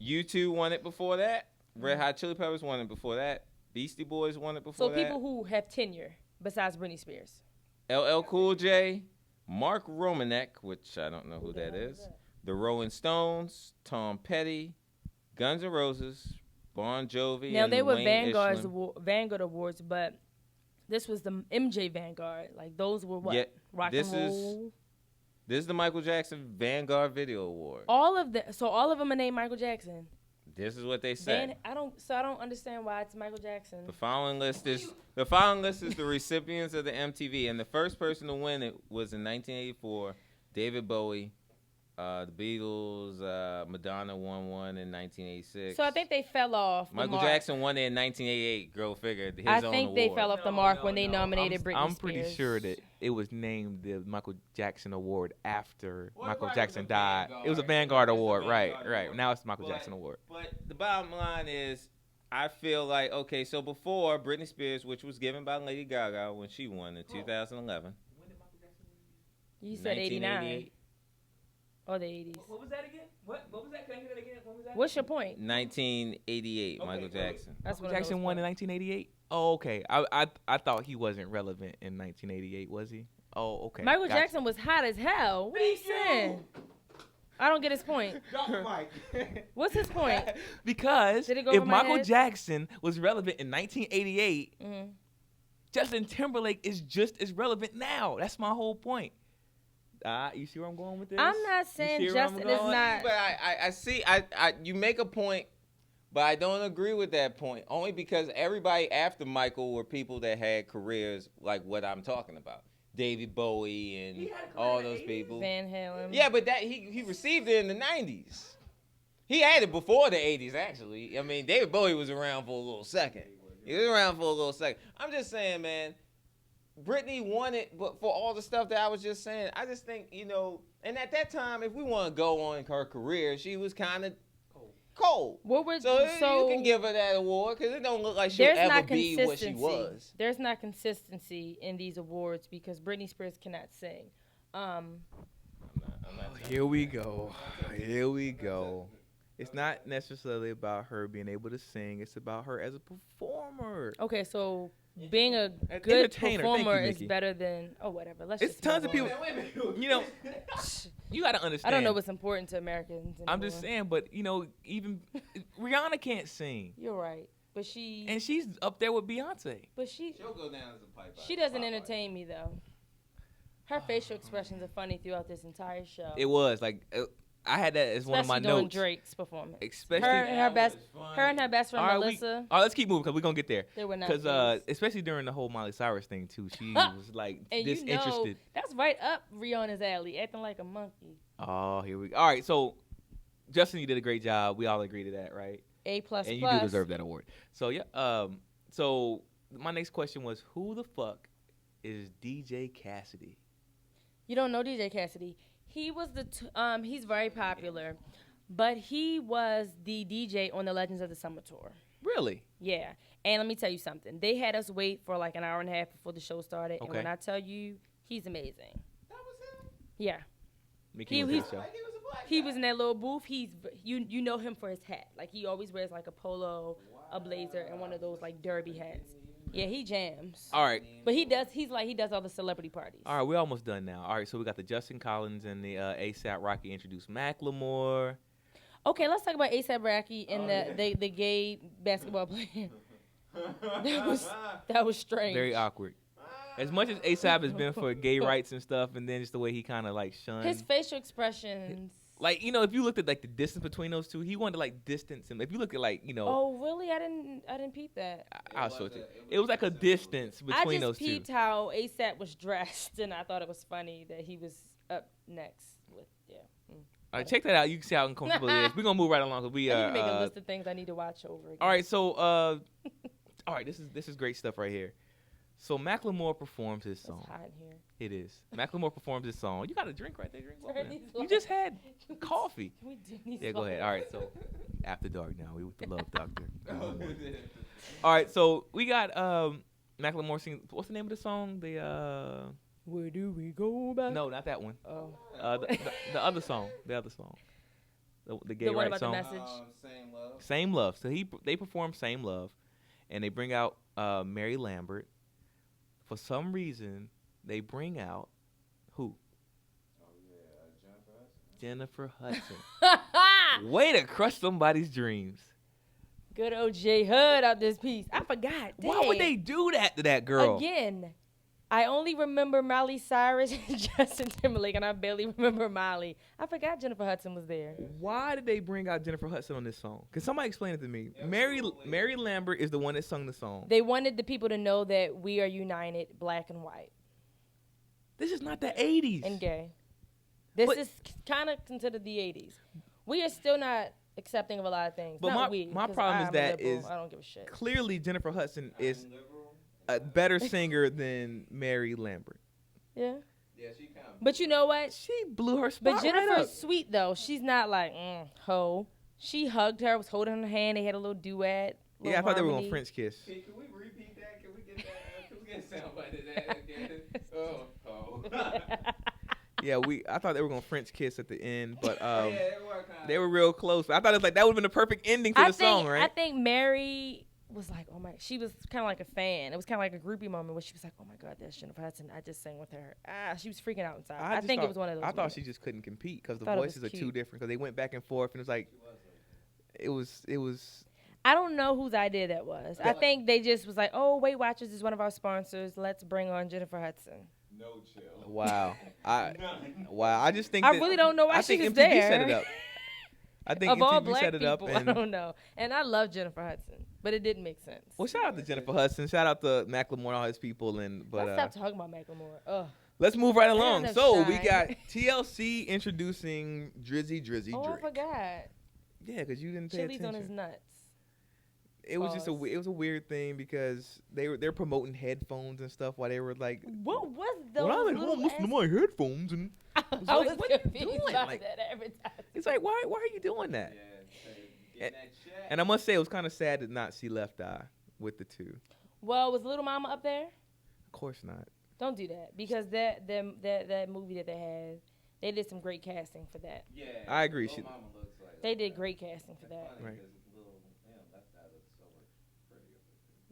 U2 won it before that. Red Hot Chili Peppers won it before that. Beastie Boys won it before that. So people who have tenure besides Britney Spears. LL Cool J, Mark Romanek, which I don't know who that is. The Rolling Stones, Tom Petty, Guns N' Roses, Bon Jovi. Now and they were Wayne Vanguard Awards, but this was the MJ Vanguard. Like those were what? Yeah, Rock and roll. This is the Michael Jackson Vanguard Video Award. All of them are named Michael Jackson. This is what they say. I don't understand why it's Michael Jackson. The following list is the recipients of the MTV, and the first person to win it was in 1984, David Bowie. The Beatles, Madonna won one in 1986. So I think they fell off. Michael Jackson won it in 1988. Go figure. His I own think award. they fell off the mark when they nominated Britney Spears. I'm pretty sure that it was named the Michael Jackson Award after Michael Jackson died. It was a Vanguard Award, right. Now it's the Michael Jackson Award. But the bottom line is, I feel like, okay, so before Britney Spears, which was given by Lady Gaga when she won in 2011. When did Michael Jackson You said 89. Or the 80s. What was that again? What was that? Can I hear that again? What was that? What's your point? 1988, Michael Jackson. That's Michael Jackson won in 1988? Oh, okay. I thought he wasn't relevant in 1988, was he? Oh, okay. Michael Jackson was hot as hell. What are you saying? I don't get his point. What's his point? Because Did it go if over my Michael head? Jackson was relevant in 1988, Justin Timberlake is just as relevant now. That's my whole point. You see where I'm going with this? I'm not saying Justin is not. But I see. You make a point, but I don't agree with that point. Only because everybody after Michael were people that had careers like what I'm talking about. David Bowie and all those people. Van Halen. Yeah, but that he received it in the 90s. He had it before the 80s, actually. I mean, David Bowie was around for a little second. He was around for a little second. I'm just saying, man. Britney won it, but for all the stuff that I was just saying, I just think, and at that time, if we want to go on her career, she was kind of cold. So you can give her that award because it don't look like she'll ever be what she was. There's not consistency in these awards because Britney Spears cannot sing. Here we go. It's not necessarily about her being able to sing. It's about her as a performer. Okay, so being a good performer is Mickey. better than whatever. It's tons of people. You got to understand. I don't know what's important to Americans anymore. I'm just saying, but even Rihanna can't sing. You're right, but she's up there with Beyonce. But she'll go down as a pipe. She doesn't entertain me though. Her facial expressions are funny throughout this entire show. It was like. I had that as one of my Especially during notes. Drake's performance. Especially her and her best friend Melissa. All right, let's keep moving because we're gonna get there. They were not. Because especially during the whole Miley Cyrus thing too, she was like disinterested. That's right up Rihanna's alley, acting like a monkey. Oh, here we go. All right, so Justin, you did a great job. We all agree to that, right? A++. And you do deserve that award. So yeah. So my next question was, who the fuck is DJ Cassidy? You don't know DJ Cassidy. He was he's very popular, but he was the DJ on the Legends of the Summer Tour. Really? Yeah. And let me tell you something. They had us wait for like an hour and a half before the show started. Okay. And when I tell you, he's amazing. That was him? Yeah. He was in that little booth. You know him for his hat. Like he always wears like a polo, a blazer, and one of those like derby hats. Yeah, he jams. All right. But he does all the celebrity parties. All right, we're almost done now. All right, so we got the Justin Collins and the A$AP Rocky introduced Macklemore. Okay, let's talk about A$AP Rocky and the gay basketball player. that was strange. Very awkward. As much as A$AP has been for gay rights and stuff, and then just the way he kind of like shunned. His facial expressions. Like, if you looked at like the distance between those two, he wanted to like distance him. If you look at like, Oh, really? I didn't peep that. I'll show it to you. It was like a distance between those two. I just peeped how A$AP was dressed, and I thought it was funny that he was up next with, All right, check that out. You can see how uncomfortable it is. We're going to move right along. Cause we, I need to make a list of things I need to watch over again. All right, so, all right, this is great stuff right here. So Macklemore performs his song. It's hot in here. It is. Macklemore performs his song. You got a drink right there. Drink water. You lights. just had coffee. Can we dim these Yeah, go ahead. lights? All right, so after dark now. We with the Love Doctor. All right, so we got Macklemore singing. What's the name of the song? Where do we go back? No, not that one. Oh. The other song. The other song. The gay The one rights about song. the message. Same Love. Same Love. So they perform Same Love, and they bring out Mary Lambert. For some reason, they bring out who? Oh yeah, Jennifer Hudson. Jennifer Hudson. Way to crush somebody's dreams. Good old J Hood out this piece. I forgot. Dang. Why would they do that to that girl? Again. I only remember Miley Cyrus and Justin Timberlake, and I barely remember Miley. I forgot Jennifer Hudson was there. Why did they bring out Jennifer Hudson on this song? Can somebody explain it to me? Mary Lambert is the one that sung the song. They wanted the people to know that we are united, black and white. This is not the 80s. And gay. This is kind of considered the 80s. We are still not accepting of a lot of things. But not my problem is that I don't give a shit. Clearly Jennifer Hudson is a better singer than Mary Lambert. Yeah. Yeah, she kind of. But you know what? She blew her spot. But Jennifer's right up. sweet though. She's not like ho. She hugged her, was holding her hand. They had a little duet. Yeah, I thought they were gonna French kiss. Can we repeat that? Can we get that? Can we get soundbite of that again? Oh. Yeah, I thought they were gonna French kiss at the end, but Yeah, they were real close. I thought it was like that would have been the perfect ending to the song, right? I think Mary was like, oh my, she was kind of like a fan. It was kind of like a groupie moment where she was like, oh my God, that's Jennifer Hudson. I just sang with her. She was freaking out inside. I think it was one of those. I thought she just couldn't compete because the voices are too different. Because they went back and forth, and it was like, it was. I don't know whose idea that was. I think they just was like, oh, Weight Watchers is one of our sponsors. Let's bring on Jennifer Hudson. No chill. Wow. I just think I really don't know why she was there. I think MTV set it up. I think of all MTV black set it up. people, I don't know. And I love Jennifer Hudson, but it didn't make sense. Well, shout out to Jennifer Hudson. Shout out to Macklemore and all his people. Let's stop talking about Macklemore. Ugh. Let's move right along. So we shine. got TLC introducing Drizzy Drake. Oh, I forgot. Yeah, because you didn't pay Chili's attention. on his nuts. It was just a weird thing because they're promoting headphones and stuff while they were like, what was those? Well, I'm at home listening to my headphones and I was was like, what confused you doing? by Like, that advertisement. it's like, why are you doing that? And I must say, it was kind of sad to not see Left Eye with the two. Well, was Little Mama up there? Of course not. Don't do that because that movie that they had, they did some great casting for that. Yeah, I agree. They did great casting for that. Right.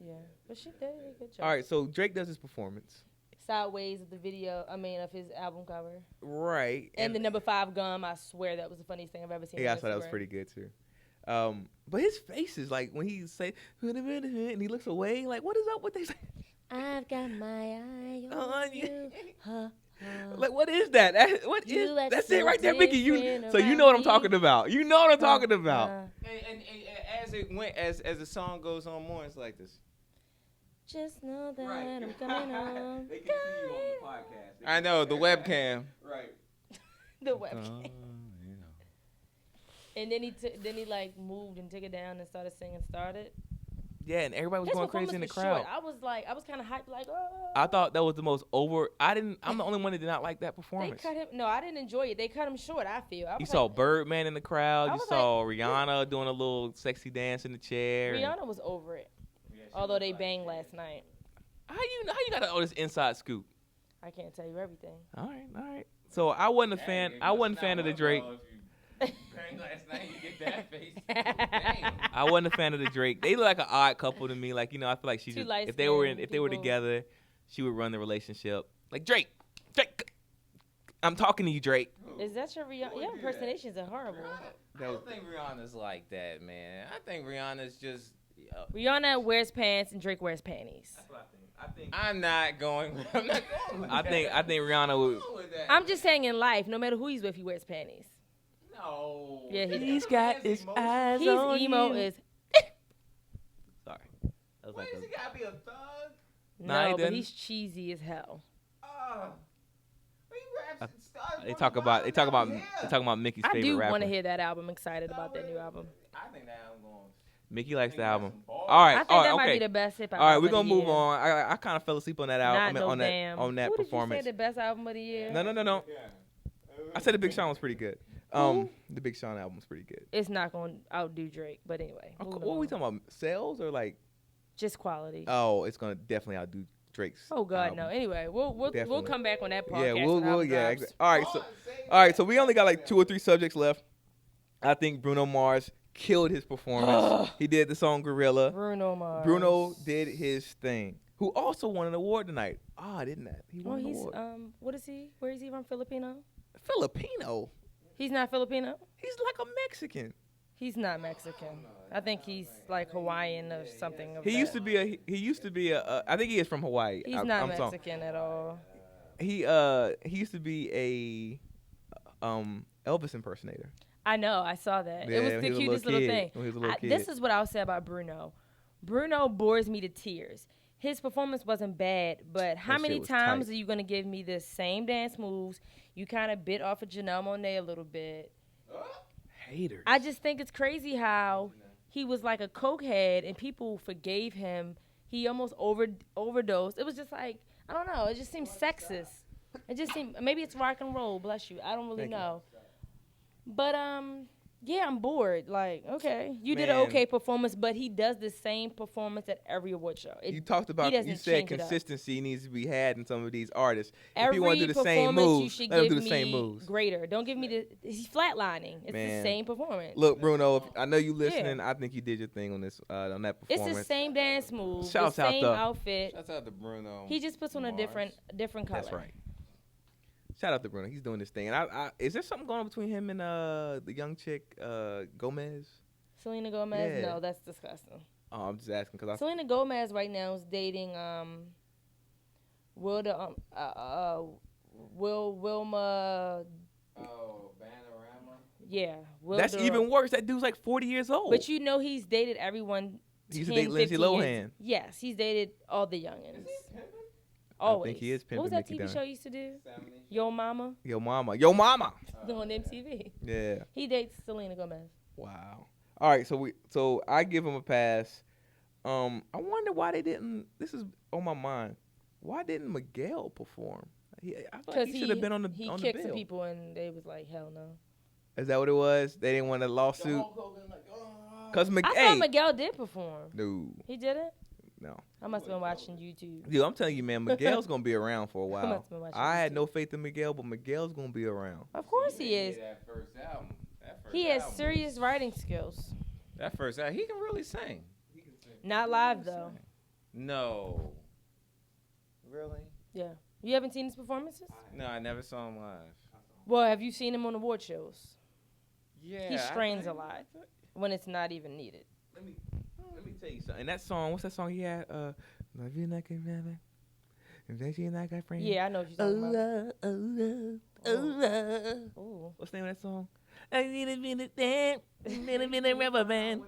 Yeah, but she did a good job. All right, so Drake does his performance. Sideways of the video, of his album cover. Right. And the number 5 gum, I swear that was the funniest thing I've ever seen. Yeah, I thought that was pretty good too. But his face is like when he say and he looks away, like what is up with this? I've got my eye on you. Like what is that? That's it right there, Mickey. So you know what I'm talking about. You know what I'm talking about. And as it went, as the song goes on more, it's like this. Just know that I'm coming home. They can see you on the podcast. I know the webcam. Right. The webcam. And then he like moved and took it down and started singing. Yeah, and everybody was going crazy in the crowd. I was kind of hyped, like, oh. I thought that was the most over. I'm the only one that did not like that performance. They cut him. No, I didn't enjoy it. They cut him short. I feel. You saw Birdman in the crowd. You saw Rihanna doing a little sexy dance in the chair. Rihanna was over it. Although they banged last night. How you got all this inside scoop? I can't tell you everything. All right. So I wasn't a fan. I wasn't a fan of the Drake. Bang last night, you get that face. Damn. I wasn't a fan of the Drake. They look like an odd couple to me. Like, I feel like she just, if they were together, she would run the relationship. Like Drake, I'm talking to you, Drake. Is that your Rihanna? Your impersonations are horrible. I don't think Rihanna's like that, man. I think Rihanna's just. Rihanna wears pants and Drake wears panties. That's what I think. I'm not going with that. I think Rihanna would. I'm just saying in life, no matter who he's with, he wears panties. No. Yeah, he's got his eyes He's on emo you. as. Sorry. That was Why like does he gotta be a thug? Nah, he No, but didn't. he's cheesy as hell. They talk about Mickey's I favorite do rapper. want to hear that album. I'm excited about that new album. I think that I'm going. Mickey likes the album. All All right. I think that might be the best hip hop. All right, album we're of gonna the move year. on. I kind of fell asleep on that album. Not no on damn. that Who performance. Did you say the best album of the year? No. I said the Big Sean was pretty good. The Big Sean album was pretty good. It's not going to outdo Drake, but anyway. What are we talking about? Sales or like? Just quality. Oh, it's gonna definitely outdo Drake's. Oh God, album. no. Anyway, we'll Definitely. come back on that podcast. Yeah, when the album yeah. drops. All right. So we only got like 2 or 3 subjects left. I think Bruno Mars killed his performance. He did the song Gorilla. Bruno Mars. Bruno did his thing. Who also won an award tonight? Didn't that? He won an he's award. what is he? Where is he from? Filipino? Filipino. He's not Filipino. He's like a Mexican. He's not Mexican. I think he's like Hawaiian or something. He used to be a. I think he is from Hawaii. He's not Mexican at all. He used to be a Elvis impersonator. I know. I saw that. Yeah, it was the cutest little thing. When he was a little kid. This is what I'll say about Bruno. Bruno bores me to tears. His performance wasn't bad, but how many times are you going to give me the same dance moves? You kind of bit off of Janelle Monáe a little bit. Haters. I just think it's crazy how he was like a cokehead and people forgave him. He almost overdosed. It was just like, I don't know. It just seemed sexist. It just seemed, maybe it's rock and roll, bless you. I don't really know. But, yeah, I'm bored. Like, okay, you did an okay performance, but he does the same performance at every award show. You talked about, you said consistency needs to be had in some of these artists. Every if you want to do the same moves, let him do the same moves. Greater. Don't give me he's flatlining. It's the same performance. Look, Bruno, I know you listening. I think you did your thing on this on that performance. It's the same dance move, Shouts the same outfit. Shouts out to Bruno. He just puts on a different color. That's right. Shout out to Bruno. He's doing this thing. And is there something going on between him and the young chick, Gomez? Selena Gomez? Yeah. No, that's disgusting. Oh, I'm just asking because Selena Gomez right now is dating Wilma. Oh, Banarama. Yeah, that's even worse. That dude's like 40 years old. But you know he's dated everyone. He used to date Lindsay Lohan. Yes, he's dated all the youngins. Always. I think he is pimping. What was that TV show you used to do? Yo Mama. Yo Mama. Yo Mama. On MTV. Yeah. He dates Selena Gomez. Wow. All right, so I give him a pass. I wonder why they didn't. This is on my mind. Why didn't Miguel perform? I thought he should have been on the bill. He kicked some people and they was like, hell no. Is that what it was? They didn't want a lawsuit. Cause I thought Miguel did perform. No. He didn't. No. I must have been watching YouTube. Dude, I'm telling you, man, Miguel's gonna be around for a while. I had YouTube. no faith in Miguel, but Miguel's gonna be around. Of course he is. That first album. He has serious writing skills. That first album, he can really sing. Not live though. No. Really? Yeah. You haven't seen his performances? No, I never saw him live. Well, have you seen him on award shows? Yeah. He strains a lot when it's not even needed. Let me tell you something. And that song, what's that song he had? Love you like a brother. Invest you like a friend. Yeah, I know what you're talking about. What's the name of that song? I need a minute there. Need a minute rubber band.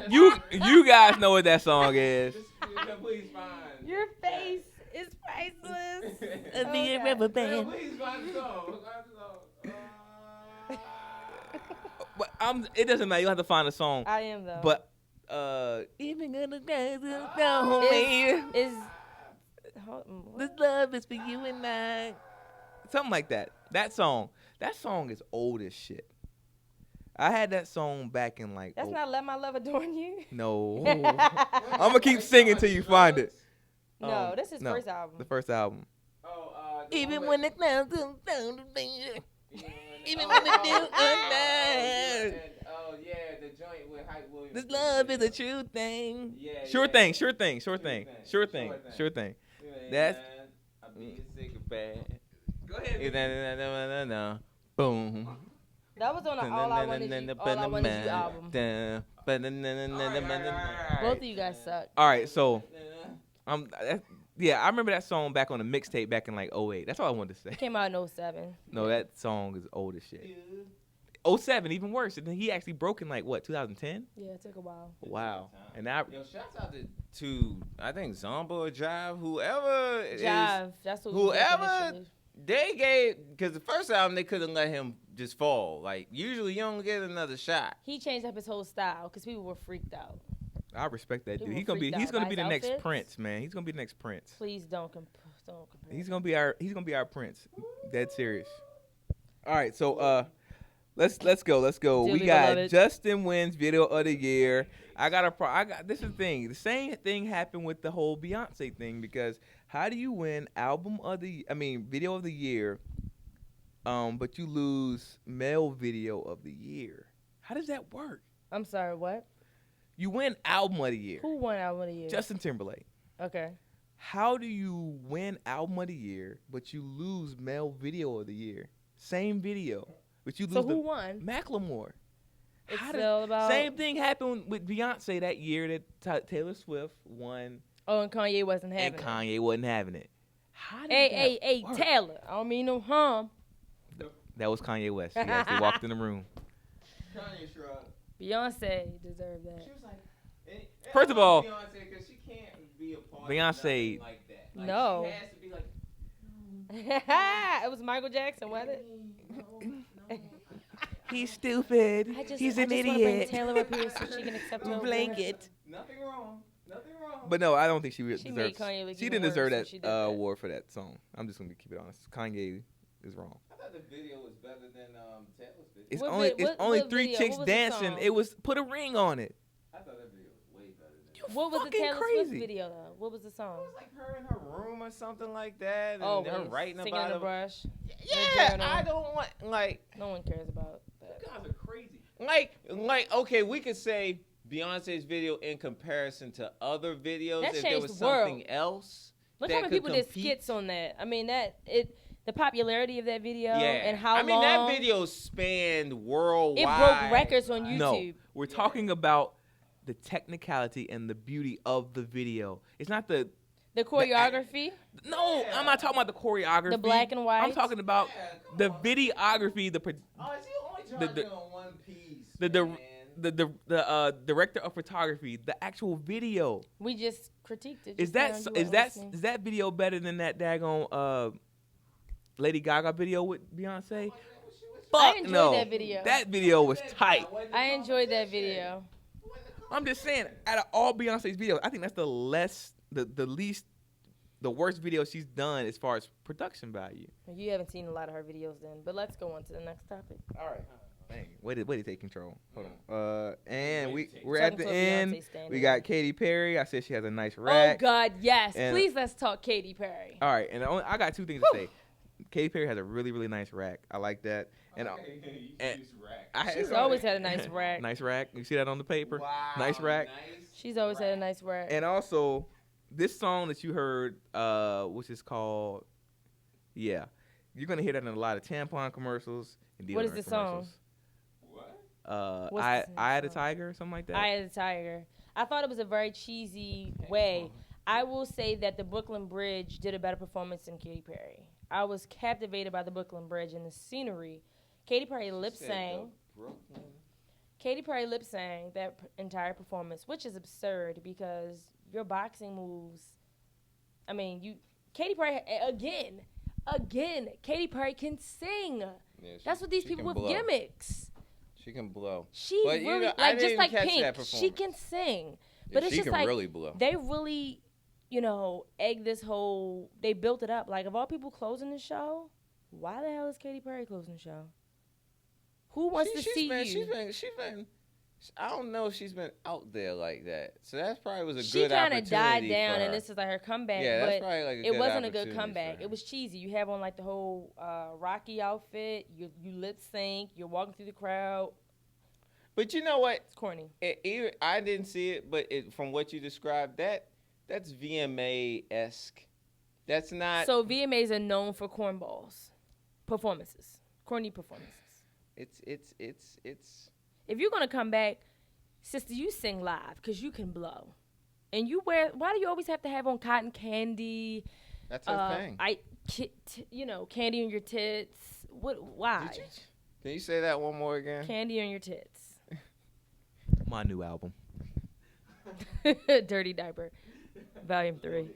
You guys know what that song is. Your face is priceless. A minute rubber band. Please find the song. But it doesn't matter. You have to find a song. I am though. But even gonna know me. This love is for you and I. Something like that. That song is old as shit. I had that song back in like. That's not Let My Love Adorn You. No. I'm gonna keep singing till you find it. No, this is first album. The first album. Even when the clouds come down, even when the dew undies. Oh yeah, the joint with Hype Williams. This love is a true thing. Yeah, sure thing. That's. I'll be sick of bad. Go ahead. No. Boom. That was on the All I Wanted You album. Both of you guys suck. All right, so I remember that song back on the mixtape back in like 2008. That's all I wanted to say. It came out in 07. No, that song is old as shit. 07, even worse. And then he actually broke in like what, 2010? Yeah, it took a while. Wow. And now, shouts out to I think Zomba or Jive, whoever Jive, that's what whoever they gave, because the first album they couldn't let him just fall. Like usually you don't get another shot. He changed up his whole style because people were freaked out. I respect that dude. He's gonna be the next Prince, man. He's gonna be the next Prince. Please don't compare. He's gonna be our Prince. Dead serious. All right, so let's go. Dearly we got beloved. Justin wins video of the year. This is the thing. The same thing happened with the whole Beyonce thing, because how do you win video of the year, but you lose male video of the year? How does that work? I'm sorry, what? You win album of the year. Who won album of the year? Justin Timberlake. Okay. How do you win album of the year, but you lose male video of the year? Same video. But you lose So who won? Macklemore. It's still about. Same thing happened with Beyonce that year that Taylor Swift won. Oh, and Kanye wasn't having it. And Kanye wasn't having it. How did Hey, work? Taylor. I don't mean no harm. That was Kanye West. He actually walked in the room. Kanye shrugged. Beyonce deserved that. She was like, First of all, Beyonce, because she can't be a part Beyonce- of nothing like that. Like, No. She has to be like, It was Michael Jackson, wasn't it? He's stupid. He's an I just wanna idiot. bring Taylor up here so she can accept her Blanket. nothing wrong. Nothing wrong. But no, I don't think she She made deserves. Kanye look She even didn't deserve worse when that, she did that. award for that song. I'm just gonna keep it honest. Kanye is wrong. I thought the video was better than Taylor's video. It's What only vi- what- only what 3 video? chicks What was the dancing. song? It was put a ring on it. I thought that video was way better than What was the fucking Taylor crazy. Swift video though? What was the song? It was like her in her room or something like that, and Oh, her when writing singing about in a it. brush. Yeah, journal. I don't want like No one cares about that. You guys are crazy. like okay, we could say Beyonce's video in comparison to other videos That if there changed was the world. something else. Look that how many could people did compete. skits on that. I mean the popularity of that video and how I mean long that video spanned worldwide. it broke records on YouTube. No, we're talking about the technicality and the beauty of the video. It's not the. The choreography, No, I'm not talking about the choreography. the black and white. I'm talking about the videography, Oh, is he only the- charging on one piece? the director of photography, the actual video. We just critiqued it. Is just now. You weren't listening. that video better than that daggone Lady Gaga video with Beyonce? I Fuck enjoyed no. that video. That video was tight. I enjoyed that video. I'm just saying, out of all Beyonce's videos, I think that's the worst video she's done as far as production value. You haven't seen a lot of her videos then, but let's go on to the next topic. All right. Dang, way to take control. Hold on. And we're Talking at the to a end. Beyonce stan We here. got Katy Perry. I said she has a nice rack. Oh God, yes! And- Please let's talk Katy Perry. All right, and I got 2 things to say. Katy Perry has a really, really nice rack. I like that. And She's always had a nice rack. Nice rack. You see that on the paper? Wow, Nice rack. She's always had a nice rack. And also, this song that you heard, which is called, yeah, you're gonna hear that in a lot of tampon commercials and What is deodorant the song? commercials. What? What's I the Had a song? Tiger, something like that. Eye of the Tiger. I thought it was a very cheesy way. I will say that the Brooklyn Bridge did a better performance than Katy Perry. I was captivated by the Brooklyn Bridge and the scenery. Katy Perry lip sang. Katy Perry lip sang that entire performance, which is absurd because your boxing moves. I mean, Katy Perry again. Katy Perry can sing. Yeah, That's what these she people can with blow. gimmicks. She can blow. She But, you really know, I like didn't just even like catch that Pink. She performance. can sing, Yeah, but it's she just can like really blow. they really, egg this whole. They built it up. Like of all people closing the show, why the hell is Katy Perry closing the show? Who wants to see you? She's been. I don't know if she's been out there like that. So that probably was a She good kind opportunity. of died for down, her. and this is like her comeback. Yeah, that's but probably like a it good wasn't a good opportunity for comeback. her. It was cheesy. You have on like the whole Rocky outfit. You lip sync. You're walking through the crowd. But you know what? It's corny. I didn't see it, but from what you described, that's VMA-esque. That's not. So VMAs are known for cornballs performances, corny performances. It's. If you're gonna come back, sister, you sing live because you can blow, and you wear. Why do you always have to have on cotton candy? That's her thing. Candy on your tits. What? Why? Can you say that one more again? Candy on your tits. My new album. Dirty Diaper, Volume 3.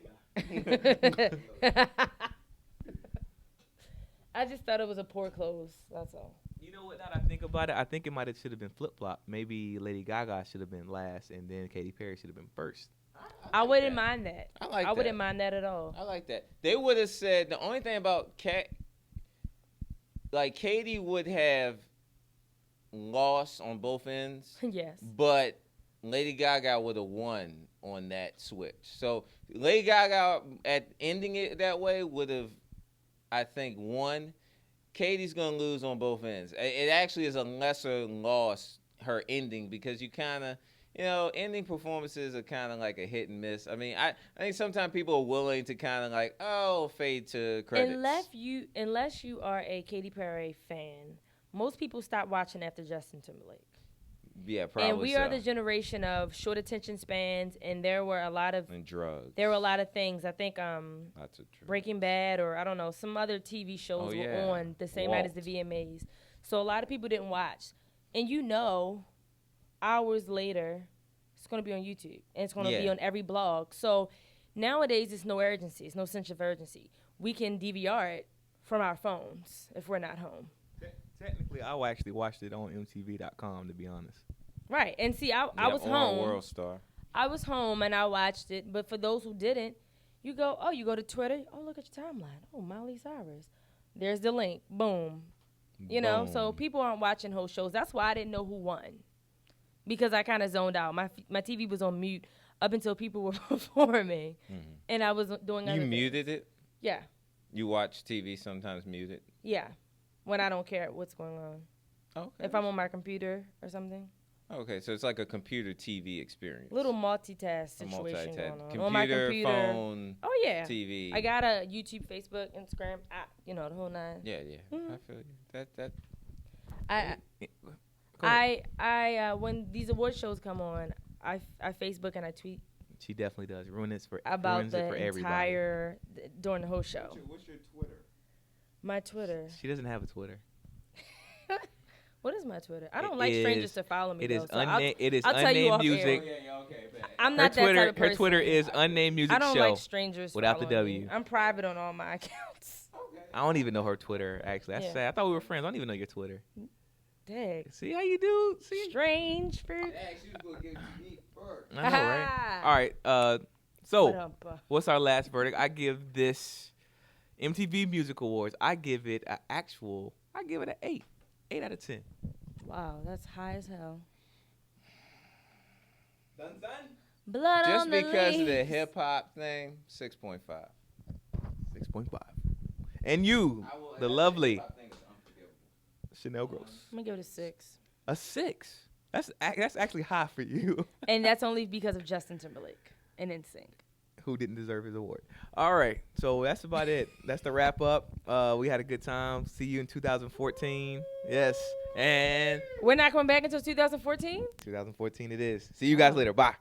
I just thought it was a poor close. That's all. You know what? Now that I think about it, I think it should have been flip flop. Maybe Lady Gaga should have been last, and then Katy Perry should have been first. I wouldn't mind that. I wouldn't mind that at all. I like that. They would have said the only thing about Katy would have lost on both ends, Yes. but Lady Gaga would have won on that switch. So Lady Gaga at ending it that way would have, I think, won. Katy's gonna lose on both ends. It actually is a lesser loss, her ending, because you kind of ending performances are kind of like a hit and miss. I mean, I think sometimes people are willing to kind of like, fade to credits. Unless you are a Katy Perry fan, most people stop watching after Justin Timberlake. Yeah, probably. And we are the generation of short attention spans, and there were a lot of drugs. There were a lot of things. I think Lots of drugs. Breaking Bad, or I don't know, some other TV shows were on the same night as the VMAs. So a lot of people didn't watch, and hours later, it's going to be on YouTube, and it's going to be on every blog. So nowadays, it's no urgency. It's no sense of urgency. We can DVR it from our phones if we're not home. Technically, I actually watched it on MTV.com, to be honest. Right. And see, I was home. World Star. I was home, and I watched it. But for those who didn't, you go to Twitter. Oh, look at your timeline. Oh, Miley Cyrus. There's the link. Boom. Boom. So people aren't watching whole shows. That's why I didn't know who won. Because I kind of zoned out. My TV was on mute up until people were performing. Mm-hmm. And I was doing other things. You muted it? Yeah. You watch TV sometimes muted? Yeah. When I don't care what's going on. Okay. If I'm on my computer or something. Okay, so it's like a computer TV experience. Little multitask situation going on. Computer, on my computer, phone, yeah. TV. I got a YouTube, Facebook, Instagram, the whole nine. Yeah. Mm-hmm. I feel you. I when these award shows come on, I Facebook and I tweet. She definitely does. Ruins it for everybody. During the whole show. What's your Twitter? My Twitter. She doesn't have a Twitter. What is my Twitter? I don't like strangers to follow me. It is I'll unnamed music. I'm not her Twitter, that type of person. Her Twitter is unnamed music show. I don't like strangers without the W. Me. I'm private on all my accounts. Okay. I don't even know her Twitter, actually. That's sad. I thought we were friends. I don't even know your Twitter. Dang. See how you do? See? Strange fruit. I know, right? All right. So, what's our last verdict? I give this MTV Music Awards, I give it an 8. 8 out of 10. Wow, that's high as hell. Done. Blood just on the because leaves. of the hip hop thing, 6.5. 6.5. And you, the lovely Chanel Gross. I'm gonna give it a 6. A 6. That's actually high for you. And that's only because of Justin Timberlake and NSYNC. Who didn't deserve his award. All right, so that's about it. That's the wrap up. We had a good time. See you in 2014. Yes, and we're not coming back until 2014? 2014 it is. See you guys later. Bye.